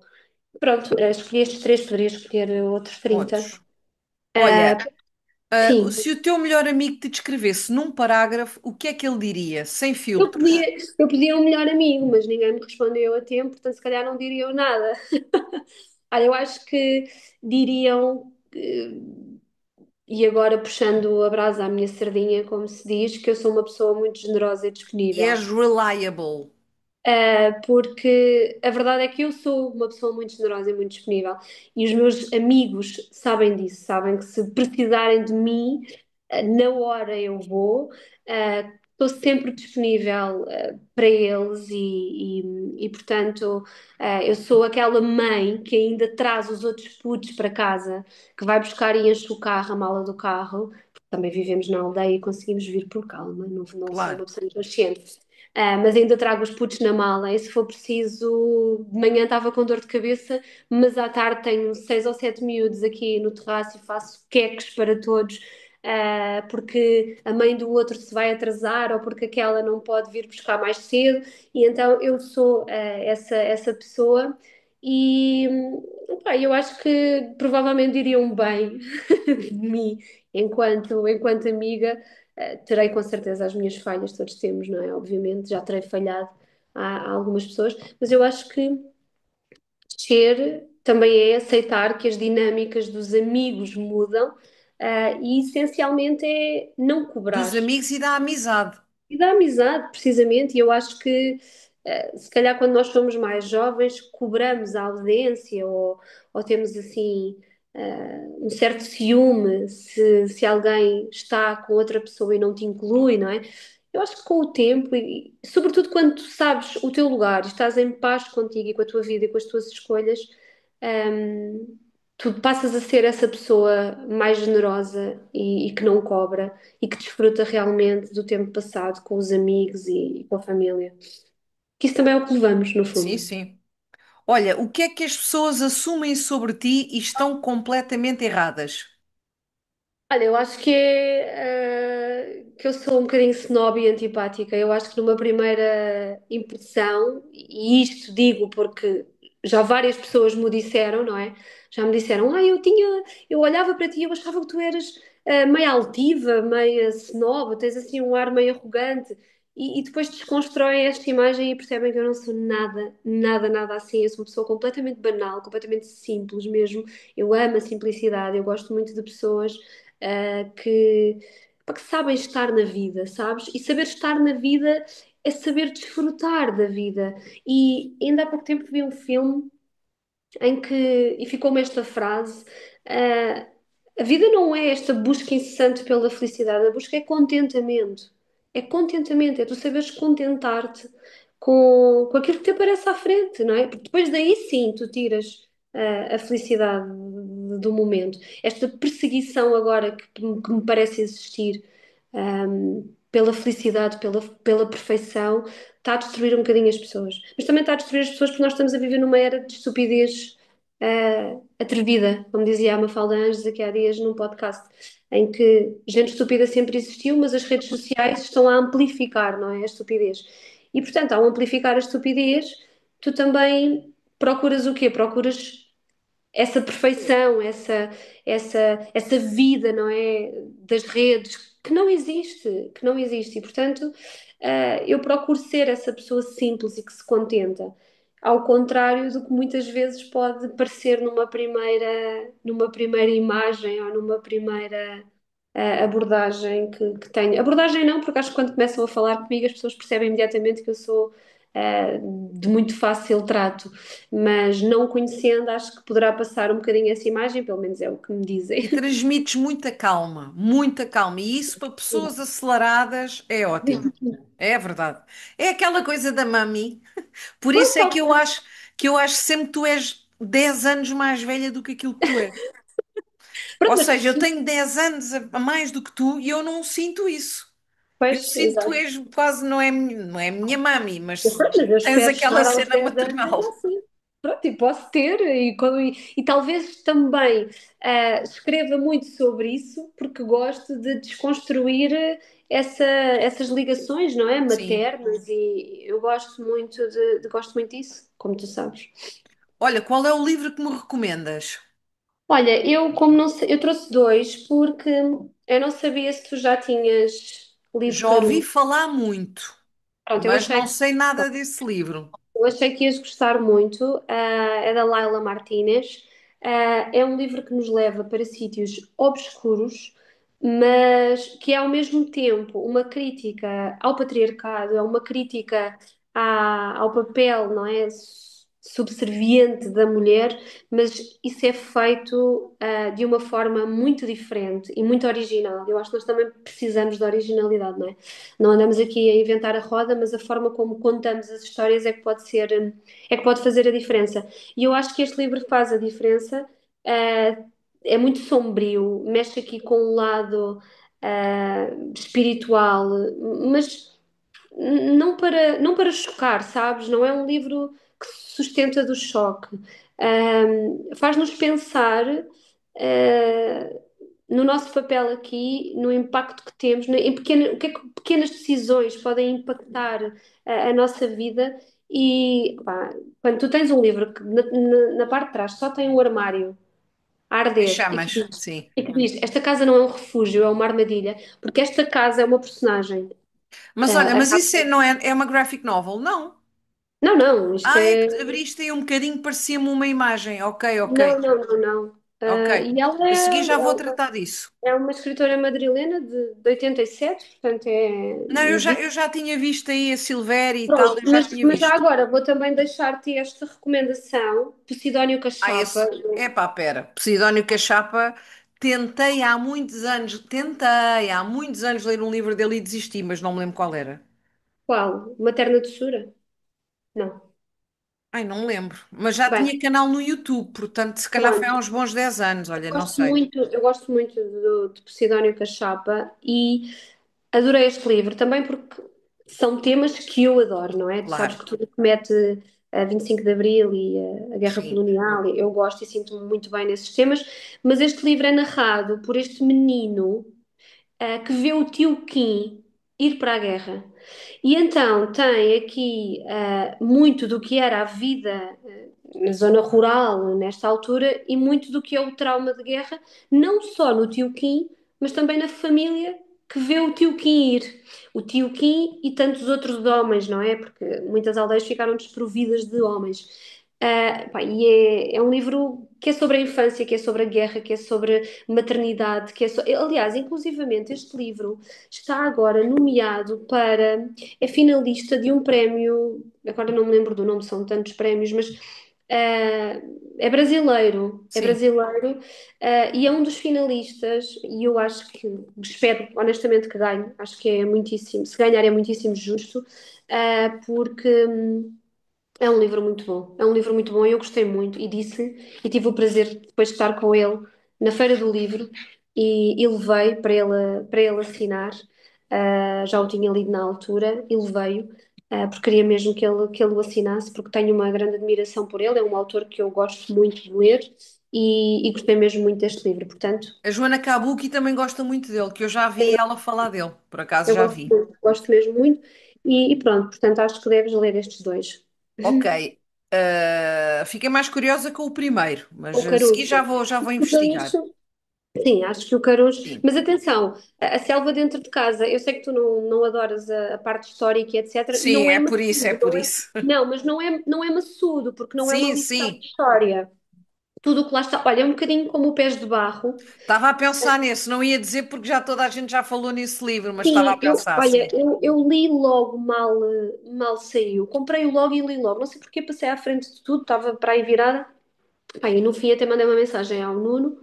Pronto, escolhi estes três, poderia escolher outros 30. Outros. Olha, Sim, se o teu melhor amigo te descrevesse num parágrafo, o que é que ele diria? Sem eu filtros. podia, eu pedia um melhor amigo, mas ninguém me respondeu a tempo, portanto, se calhar não diriam nada. Olha, eu acho que diriam, e agora puxando a brasa à minha sardinha, como se diz, que eu sou uma pessoa muito generosa e E disponível. és reliable. Porque a verdade é que eu sou uma pessoa muito generosa e muito disponível, e os meus amigos sabem disso, sabem que se precisarem de mim, na hora eu vou, estou sempre disponível, para eles, portanto, eu sou aquela mãe que ainda traz os outros putos para casa, que vai buscar e enche o carro, a mala do carro, porque também vivemos na aldeia e conseguimos vir por calma, não sou uma Claro. pessoa inconsciente. Mas ainda trago os putos na mala e se for preciso, de manhã estava com dor de cabeça, mas à tarde tenho 6 ou 7 miúdos aqui no terraço e faço queques para todos, porque a mãe do outro se vai atrasar ou porque aquela não pode vir buscar mais cedo, e então eu sou essa pessoa. E pá, eu acho que provavelmente diriam bem de mim enquanto amiga. Terei com certeza as minhas falhas, todos temos, não é? Obviamente, já terei falhado a algumas pessoas, mas eu acho que ser também é aceitar que as dinâmicas dos amigos mudam, e essencialmente é não Dos cobrar. amigos e da amizade. E da amizade, precisamente, e eu acho que se calhar quando nós somos mais jovens cobramos a ausência ou temos assim um certo ciúme se alguém está com outra pessoa e não te inclui, não é? Eu acho que com o tempo e sobretudo quando tu sabes o teu lugar e estás em paz contigo e com a tua vida e com as tuas escolhas, hum, tu passas a ser essa pessoa mais generosa e que não cobra e que desfruta realmente do tempo passado com os amigos e com a família. Que isso também é o que levamos, no Sim, fundo. sim. Olha, o que é que as pessoas assumem sobre ti e estão completamente erradas? Olha, eu acho que eu sou um bocadinho snob e antipática. Eu acho que numa primeira impressão, e isto digo porque já várias pessoas me o disseram, não é? Já me disseram, eu olhava para ti e eu achava que tu eras meio altiva, meio snob, tens assim um ar meio arrogante. E depois desconstroem esta imagem e percebem que eu não sou nada, nada, nada assim. Eu sou uma pessoa completamente banal, completamente simples mesmo. Eu amo a simplicidade, eu gosto muito de pessoas que, pá, que sabem estar na vida, sabes? E saber estar na vida é saber desfrutar da vida. E ainda há pouco tempo vi um filme em que, e ficou-me esta frase: ah, a vida não é esta busca incessante pela felicidade, a busca é contentamento. É contentamento, é tu saberes contentar-te com aquilo que te aparece à frente, não é? Porque depois daí sim tu tiras a felicidade do momento. Esta perseguição agora que me parece existir. pela felicidade, pela perfeição, está a destruir um bocadinho as pessoas. Mas também está a destruir as pessoas porque nós estamos a viver numa era de estupidez atrevida, como dizia a Mafalda Anjos aqui há dias num podcast, em que gente estúpida sempre existiu, mas as redes sociais estão a amplificar, não é, a estupidez. E, portanto, ao amplificar a estupidez, tu também procuras o quê? Procuras essa perfeição, essa vida, não é? Das redes, que não existe. E, portanto, eu procuro ser essa pessoa simples e que se contenta. Ao contrário do que muitas vezes pode parecer numa primeira imagem ou numa primeira abordagem que tenho. Abordagem não, porque acho que quando começam a falar comigo as pessoas percebem imediatamente que eu sou de muito fácil trato, mas não conhecendo, acho que poderá passar um bocadinho essa imagem, pelo menos é o que me dizem. E transmites muita calma, muita calma. E isso para pessoas aceleradas é ótimo. É verdade. É aquela coisa da mami. Por Pois, isso é que eu acho sempre que tu és 10 anos mais velha do que aquilo que tu és. pronto, Ou mas seja, eu tenho 10 anos a mais do que tu e eu não sinto isso. Eu pois, sinto que tu exato. és quase, não é a minha mami, Mas, mas pronto, mas eu tens espero aquela chegar aos cena 10 anos maternal. ainda assim. Pronto, e posso ter, e talvez também escreva muito sobre isso, porque gosto de desconstruir essas ligações, não é? Sim. Maternas, e eu gosto muito gosto muito disso, como tu sabes. Olha, qual é o livro que me recomendas? Olha, eu como não sei, eu trouxe dois porque eu não sabia se tu já tinhas lido Já ouvi Canudo. falar muito, Pronto, mas não sei nada desse livro. eu achei que ias gostar muito. É da Laila Martínez. É um livro que nos leva para sítios obscuros, mas que é ao mesmo tempo uma crítica ao patriarcado, é uma crítica ao papel, não é? Subserviente da mulher, mas isso é feito de uma forma muito diferente e muito original. Eu acho que nós também precisamos de originalidade, não é? Não andamos aqui a inventar a roda, mas a forma como contamos as histórias é que pode ser, é que pode fazer a diferença. E eu acho que este livro faz a diferença. É muito sombrio, mexe aqui com um lado espiritual, mas não para chocar, sabes? Não é um livro que se sustenta do choque. Faz-nos pensar no nosso papel aqui, no impacto que temos, em o que é que pequenas decisões podem impactar a nossa vida. E pá, quando tu tens um livro que na parte de trás só tem um armário a Em arder chamas, sim. e que diz, esta casa não é um refúgio, é uma armadilha, porque esta casa é uma personagem. Mas olha, Uh, mas isso não é, é uma graphic novel? Não. Não, não, isto Ah, é é. que abriste aí um bocadinho, parecia-me uma imagem. Ok, ok, Não, não, não, não. ok. E ela A seguir já vou tratar disso. é uma escritora madrilena de 87, portanto é Não, novinha. eu já tinha visto aí a Silvéria e tal, Pronto, eu já tinha mas já visto. agora vou também deixar-te esta recomendação, Posidónio Ah, Cachapa. esse. Epá, pera. Posidónio Cachapa. Tentei há muitos anos ler um livro dele e desisti, mas não me lembro qual era. Qual? Materna Doçura? Não. Ai, não me lembro. Mas já Bem, tinha canal no YouTube, portanto, se calhar foi há pronto. uns bons 10 anos, olha, não sei. Eu gosto muito de Posidónio Cachapa e adorei este livro também porque são temas que eu adoro, não é? Tu sabes Claro, que tudo que mete a 25 de Abril e a Guerra sim. Colonial, eu gosto e sinto-me muito bem nesses temas, mas este livro é narrado por este menino que vê o tio Kim ir para a guerra. E então tem aqui muito do que era a vida na zona rural nesta altura e muito do que é o trauma de guerra, não só no tio Kim, mas também na família que vê o tio Kim ir. O tio Kim e tantos outros homens, não é? Porque muitas aldeias ficaram desprovidas de homens. Pá, e é um livro que é sobre a infância, que é sobre a guerra, que é sobre maternidade, aliás, inclusivamente este livro está agora nomeado para, é finalista de um prémio, agora não me lembro do nome, são tantos prémios, mas é Sim. brasileiro, e é um dos finalistas, e eu acho que, espero honestamente que ganhe, acho que é muitíssimo, se ganhar é muitíssimo justo, porque é um livro muito bom, é um livro muito bom e eu gostei muito e disse e tive o prazer de depois de estar com ele na Feira do Livro e levei para ele assinar. Já o tinha lido na altura e levei-o, porque queria mesmo que ele o assinasse, porque tenho uma grande admiração por ele. É um autor que eu gosto muito de ler e gostei mesmo muito deste livro. Portanto, A Joana Kabuki também gosta muito dele, que eu já vi ela falar dele, por acaso eu já gosto vi. muito, gosto mesmo muito. E pronto, portanto, acho que deves ler estes dois. Ok. Fiquei mais curiosa com o primeiro, mas O a seguir Caruso. já vou Porque investigar. isto, sim, acho que o Caruso. Sim. Mas atenção, a selva dentro de casa, eu sei que tu não adoras a parte histórica, etc. Sim, Não é é maçudo, por isso. não, mas não é maçudo, porque não é uma Sim, lição de sim. história. Tudo o que lá está, olha, é um bocadinho como o Pés de Barro. Estava a pensar nisso, não ia dizer porque já toda a gente já falou nesse livro, mas estava a Sim, pensar, olha, sim. eu li logo mal saiu. Comprei-o logo e li logo. Não sei porque passei à frente de tudo, estava para aí virada. Pá, e no fim até mandei uma mensagem ao Nuno,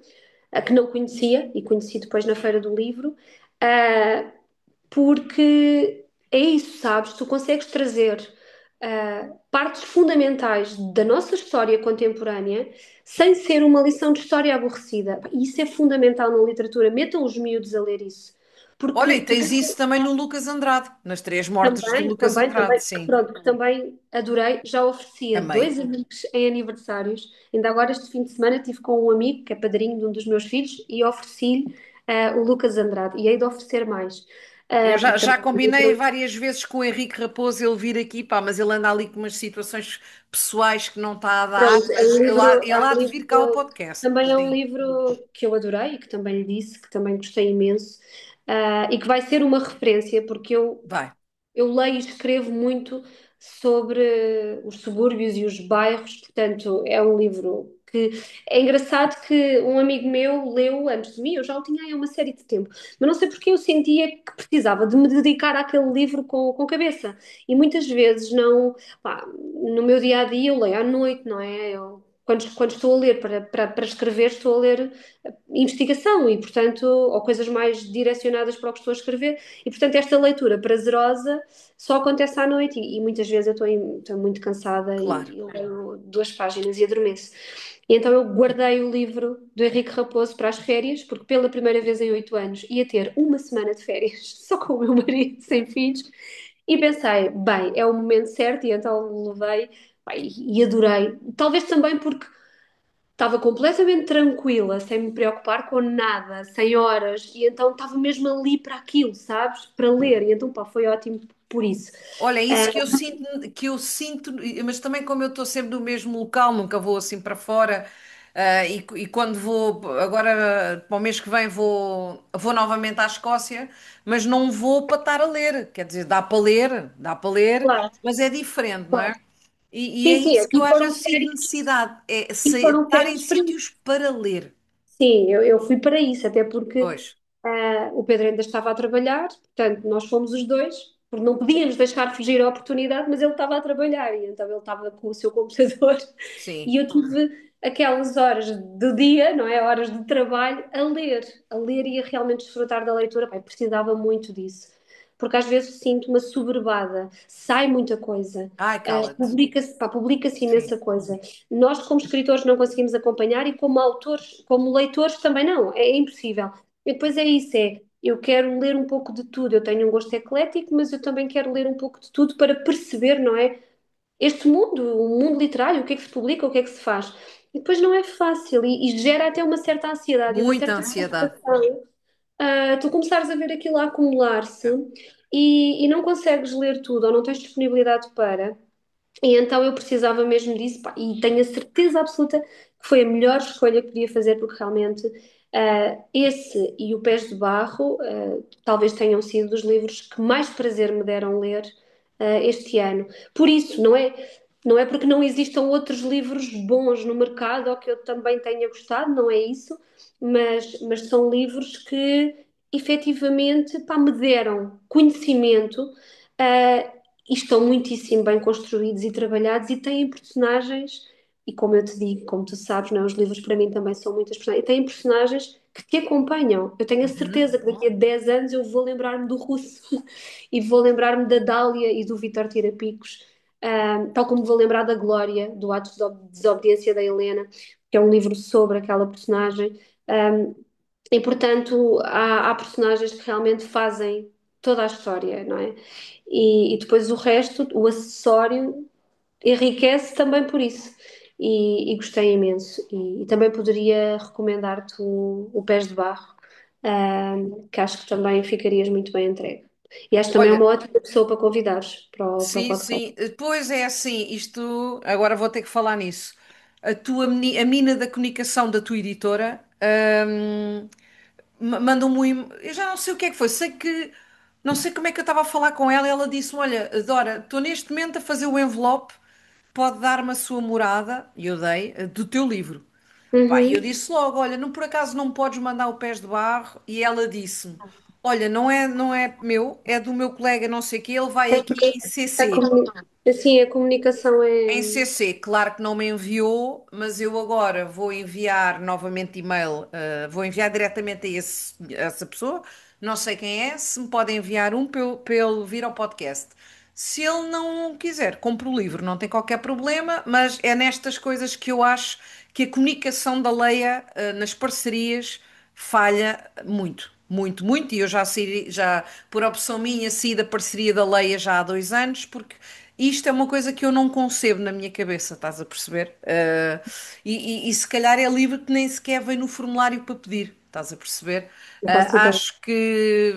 a que não conhecia, e conheci depois na Feira do Livro, ah, porque é isso, sabes? Tu consegues trazer partes fundamentais da nossa história contemporânea sem ser uma lição de história aborrecida. E isso é fundamental na literatura. Metam os miúdos a ler isso. Olha, e Porque tens isso também no Lucas Andrade, nas Três Mortes do também, Lucas também, Andrade, também, sim. pronto, que também adorei. Já oferecia Também. dois amigos em aniversários. Ainda agora, este fim de semana, estive com um amigo que é padrinho de um dos meus filhos e ofereci-lhe o Lucas Andrade. E hei de oferecer mais. Eu Porque já também é um combinei livro. várias vezes com o Henrique Raposo ele vir aqui, pá, mas ele anda ali com umas situações pessoais que não está a dar, Pronto, mas é ele um há de vir cá ao livro, podcast. também é um Sim, livro que eu adorei e que também lhe disse, que também gostei imenso, e que vai ser uma referência, porque vai. eu leio e escrevo muito sobre os subúrbios e os bairros, portanto, é um livro que é engraçado que um amigo meu leu antes de mim, eu já o tinha aí há uma série de tempo, mas não sei porque eu sentia que precisava de me dedicar àquele livro com cabeça. E muitas vezes não, pá, no meu dia a dia eu leio à noite, não é? Quando estou a ler para escrever, estou a ler investigação e, portanto, ou coisas mais direcionadas para o que estou a escrever. E, portanto, esta leitura prazerosa só acontece à noite e muitas vezes eu estou muito cansada Claro. e eu leio 2 páginas e adormeço. E então eu guardei o livro do Henrique Raposo para as férias, porque pela primeira vez em 8 anos ia ter uma semana de férias só com o meu marido, sem filhos, e pensei, bem, é o momento certo, e então levei, pá, e adorei. Talvez também porque estava completamente tranquila, sem me preocupar com nada, sem horas, e então estava mesmo ali para aquilo, sabes? Para ler, e então pá, foi ótimo por isso. Olha, é Ah, isso que eu sinto, mas também como eu estou sempre no mesmo local, nunca vou assim para fora, e quando vou, agora para o mês que vem vou novamente à Escócia, mas não vou para estar a ler, quer dizer, dá para ler, claro, mas é diferente, não é? claro. E é Sim, sim, isso que eu aqui às foram vezes sinto férias, necessidade, é e foram estar em férias para isso. sítios para ler. Sim, eu fui para isso, até porque Pois, o Pedro ainda estava a trabalhar, portanto, nós fomos os dois, porque não podíamos deixar fugir a oportunidade, mas ele estava a trabalhar, e então ele estava com o seu computador, sim. e eu tive aquelas horas do dia, não é? Horas de trabalho, a ler e a realmente desfrutar da leitura. Pai, precisava muito disso, porque às vezes sinto-me assoberbada, sai muita coisa. Ai, cala-te. Publica-se Sim. imensa coisa. Nós, como escritores, não conseguimos acompanhar e como autores, como leitores, também não. É impossível. E depois é isso, eu quero ler um pouco de tudo. Eu tenho um gosto eclético, mas eu também quero ler um pouco de tudo para perceber, não é? Este mundo, o mundo literário, o que é que se publica, o que é que se faz. E depois não é fácil e gera até uma certa ansiedade e uma Muita certa ansiedade. preocupação. Tu começares a ver aquilo a acumular-se e não consegues ler tudo ou não tens disponibilidade para. E então eu precisava mesmo disso, pá, e tenho a certeza absoluta que foi a melhor escolha que podia fazer, porque realmente esse e o Pés de Barro talvez tenham sido dos livros que mais prazer me deram ler este ano. Por isso, não é porque não existam outros livros bons no mercado ou que eu também tenha gostado, não é isso, mas são livros que efetivamente pá, me deram conhecimento. E estão muitíssimo bem construídos e trabalhados e têm personagens, e como eu te digo, como tu sabes, não é? Os livros para mim também são muitas personagens, e têm personagens que te acompanham. Eu tenho a Uhum. certeza que daqui a 10 anos eu vou lembrar-me do Russo e vou lembrar-me da Dália e do Vítor Tirapicos, tal como vou lembrar da Glória, do Ato de Desobediência da Helena, que é um livro sobre aquela personagem. E portanto, há personagens que realmente fazem. toda a história, não é? E depois o resto, o acessório, enriquece também por isso. E gostei imenso. E também poderia recomendar-te o Pés de Barro, que acho que também ficarias muito bem entregue. E acho que também é Olha, uma ótima pessoa para convidares para o sim, podcast. sim. Pois é assim, isto agora vou ter que falar nisso. A mina da comunicação da tua editora, mandou-me eu já não sei o que é que foi, sei que não sei como é que eu estava a falar com ela, e ela disse-me: Olha, Dora, estou neste momento a fazer o envelope, pode dar-me a sua morada, e eu dei, do teu livro. Pá, e eu Uhum. disse logo: Olha, não, por acaso não podes mandar o Pés de Barro? E ela disse-me: Olha, não é meu, é do meu colega, não sei o quê, ele vai aqui em A CC. comuni- Assim, a comunicação é. Em CC, claro que não me enviou, mas eu agora vou enviar novamente e-mail, vou enviar diretamente a essa pessoa, não sei quem é, se me pode enviar um para ele vir ao podcast. Se ele não quiser, compro o livro, não tem qualquer problema, mas é nestas coisas que eu acho que a comunicação da Leia, nas parcerias, falha muito. Muito, muito, e eu já saí, já, por opção minha, saí da parceria da Leia já há 2 anos, porque isto é uma coisa que eu não concebo na minha cabeça, estás a perceber? E se calhar é livro que nem sequer vem no formulário para pedir, estás a perceber? Não faço ideia. Acho que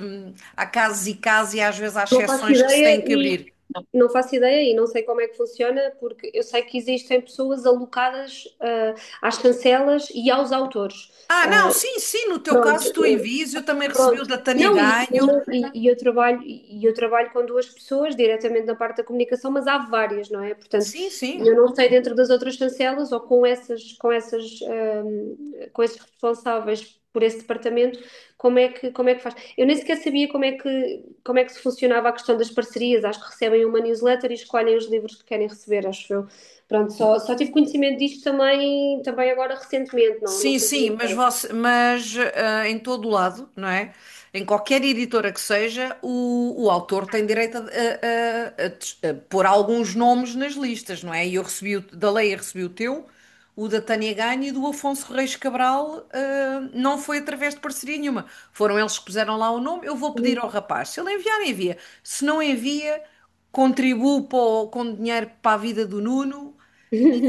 há casos e casos, e às vezes há Não faço exceções que se têm ideia que abrir. não faço ideia e não sei como é que funciona, porque eu sei que existem pessoas alocadas às cancelas e aos autores. Não, Ah, sim, sim, no teu pronto, caso tu envias, eu também recebi o pronto. da Tânia Não, Ganho. eu trabalho com duas pessoas diretamente na parte da comunicação, mas há várias, não é? Portanto, Sim, sim. eu não sei dentro das outras chancelas ou com esses responsáveis por esse departamento como é que faz. Eu nem sequer sabia como é que se funcionava a questão das parcerias. Acho que recebem uma newsletter e escolhem os livros que querem receber, acho eu. Pronto, só tive conhecimento disto também agora recentemente, não Sim, fazia sim, mas, ideia. em todo o lado, não é? Em qualquer editora que seja, o autor tem direito a pôr alguns nomes nas listas, não é? E eu recebi, da Leia recebi o teu, o da Tânia Ganha e do Afonso Reis Cabral, não foi através de parceria nenhuma. Foram eles que puseram lá o nome. Eu vou pedir ao rapaz, se ele enviar, envia. Se não envia, contribuo com dinheiro para a vida do Nuno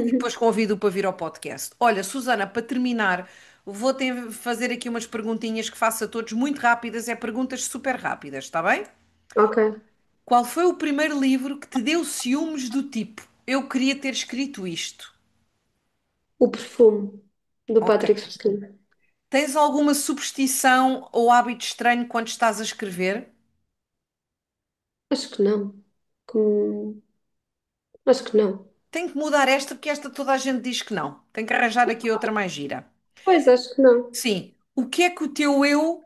e depois convido-o para vir ao podcast. Olha, Susana, para terminar, vou fazer aqui umas perguntinhas que faço a todos muito rápidas, é perguntas super rápidas, está bem? Ok. Qual foi o primeiro livro que te deu ciúmes do tipo? Eu queria ter escrito isto. O perfume do Ok. Patrick Swayze. Tens alguma superstição ou hábito estranho quando estás a escrever? Acho que não. Com- Acho que não. Tenho que mudar esta porque esta toda a gente diz que não. Tenho que arranjar aqui outra mais gira. Pois, acho que não. Sim. O que é que o teu eu,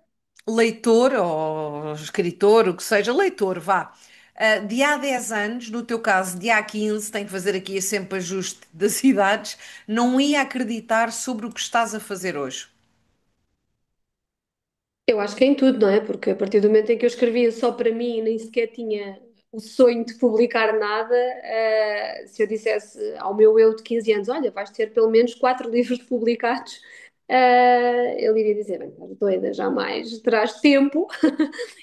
leitor ou escritor, o que seja, leitor, vá, de há 10 anos, no teu caso, de há 15, tenho que fazer aqui sempre ajuste das idades, não ia acreditar sobre o que estás a fazer hoje? Eu acho que é em tudo, não é? Porque a partir do momento em que eu escrevia só para mim e nem sequer tinha o sonho de publicar nada, se eu dissesse ao meu eu de 15 anos, olha, vais ter pelo menos 4 livros publicados, ele iria dizer, bem, estás doida, jamais terás tempo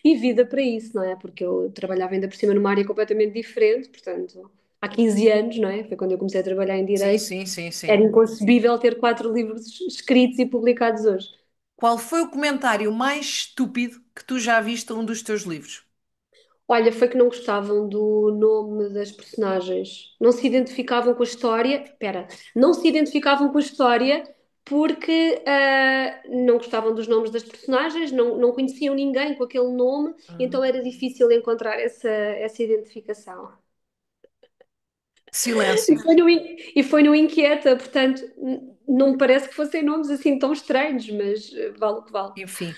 e vida para isso, não é? Porque eu trabalhava ainda por cima numa área completamente diferente, portanto, há 15 anos, não é? Foi quando eu comecei a trabalhar em Sim, Direito, sim, sim, era sim. inconcebível ter 4 livros escritos e publicados hoje. Qual foi o comentário mais estúpido que tu já viste a um dos teus livros? Olha, foi que não gostavam do nome das personagens. Não se identificavam com a história. Espera, não se identificavam com a história porque não gostavam dos nomes das personagens, não conheciam ninguém com aquele nome, então era difícil encontrar essa identificação. E Silêncio. foi no Inquieta, portanto, não me parece que fossem nomes assim tão estranhos, mas vale o que vale. Enfim.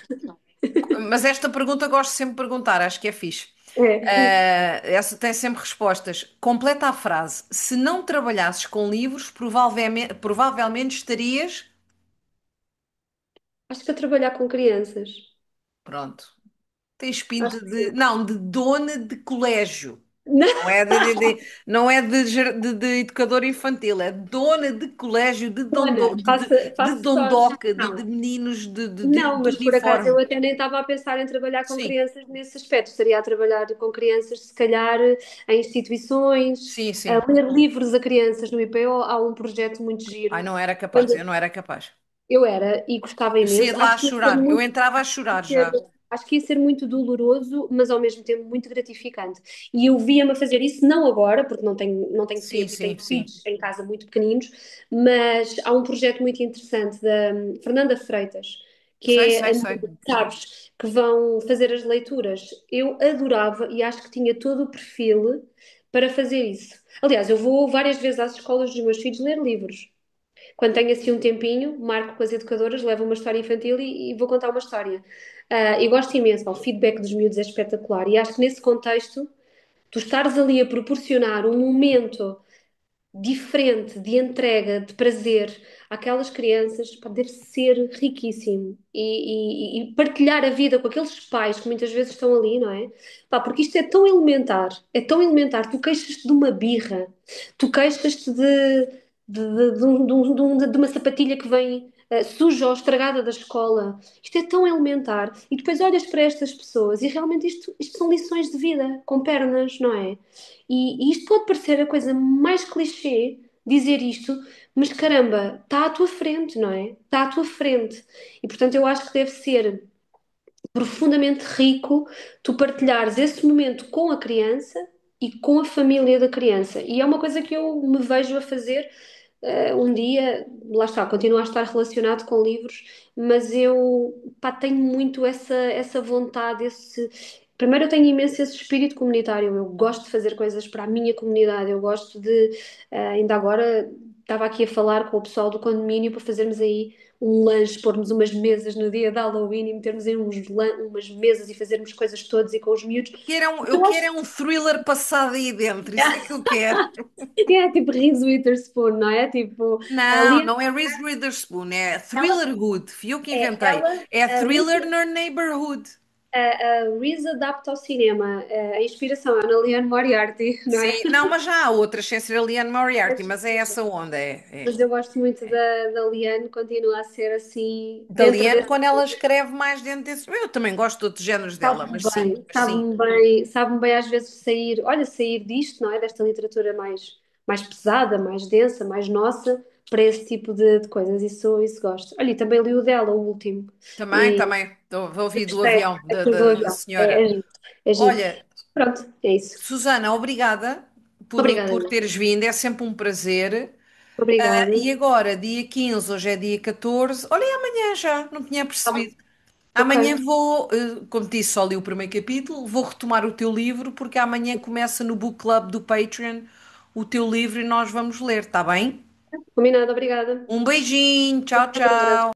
Mas esta pergunta gosto sempre de perguntar, acho que é fixe. É. Essa tem sempre respostas. Completa a frase. Se não trabalhasses com livros, provavelmente estarias. Acho que a trabalhar com crianças. Pronto. Tens pinta Acho que de. sim. Não, de dona de colégio. Não é não é de educador infantil, é dona de colégio de, Dona, de faço só dondoca, de gestão. meninos Não, de mas por acaso eu uniforme. até nem estava a pensar em trabalhar com Sim, crianças nesse aspecto. Estaria a trabalhar com crianças, se calhar, em instituições, sim, a sim. ler livros a crianças no IPO. Há um projeto muito Ai, giro. não era capaz, eu Onde não era capaz. eu era e gostava Eu saía imenso. de lá a chorar, eu entrava a chorar Ser- já. acho que ia ser muito doloroso, mas ao mesmo tempo muito gratificante. E eu via-me a fazer isso, não agora, porque não tenho Sim, tempo e sim, tenho sim. filhos em casa muito pequeninos, mas há um projeto muito interessante da Fernanda Freitas, Sei, que é, sei, sei. sabes, que vão fazer as leituras. Eu adorava e acho que tinha todo o perfil para fazer isso. Aliás, eu vou várias vezes às escolas dos meus filhos ler livros. Quando tenho assim um tempinho, marco com as educadoras, levo uma história infantil e vou contar uma história. E gosto imenso, pá, o feedback dos miúdos é espetacular. E acho que nesse contexto, tu estares ali a proporcionar um momento diferente de entrega, de prazer àquelas crianças, pá, deve ser riquíssimo. E partilhar a vida com aqueles pais que muitas vezes estão ali, não é? Pá, porque isto é tão elementar, é tão elementar. Tu queixas-te de uma birra, tu queixas-te de uma sapatilha que vem suja ou estragada da escola. Isto é tão elementar. E depois olhas para estas pessoas e realmente isto são lições de vida, com pernas, não é? E isto pode parecer a coisa mais clichê dizer isto, mas caramba, está à tua frente, não é? Está à tua frente. E portanto eu acho que deve ser profundamente rico tu partilhares esse momento com a criança e com a família da criança. E é uma coisa que eu me vejo a fazer um dia, lá está, continua a estar relacionado com livros, mas eu pá, tenho muito essa vontade, esse. Primeiro, eu tenho imenso esse espírito comunitário. Eu gosto de fazer coisas para a minha comunidade. Eu gosto de. Ainda agora estava aqui a falar com o pessoal do condomínio para fazermos aí um lanche, pormos umas mesas no dia de Halloween e metermos aí umas mesas e fazermos coisas todos e com os miúdos. Eu Eu quero acho é um thriller passado aí dentro, isso é que eu quero. que é tipo Reese Witherspoon, não é? Tipo, Não, ali não é Reese Witherspoon, é ela, Thriller Good, fui eu que inventei. ela É a Reese Thriller no Neighborhood. a Reese adapta ao cinema. A inspiração é na Liane Moriarty, não é? Sim, não, mas já há outras sem ser a Liane Moriarty, mas é essa onda, Mas eu gosto muito da Liane, continua a ser assim, Da dentro Liane desse. quando ela escreve mais dentro desse. Eu também gosto de outros géneros dela, Sabe-me mas sim, bem, mas sim. sabe-me bem, sabe-me bem às vezes sair, olha, sair disto, não é? Desta literatura mais pesada, mais densa, mais nossa, para esse tipo de coisas. Isso gosto. Olha, e também li o dela, o último. Também, E também. Vou ouvir do gostei, avião aquilo do da avião. É senhora. giro, é giro. Olha, Pronto, é isso. Susana, obrigada Obrigada, por Ana. teres vindo, é sempre um prazer. Obrigada. E agora, dia 15, hoje é dia 14. Olha, e amanhã já, não tinha Tá bom. percebido. Ok, Amanhã vou, como te disse, só li o primeiro capítulo, vou retomar o teu livro, porque amanhã começa no Book Club do Patreon o teu livro e nós vamos ler, tá bem? combinado, obrigada. Um beijinho, tchau, Obrigada. tchau.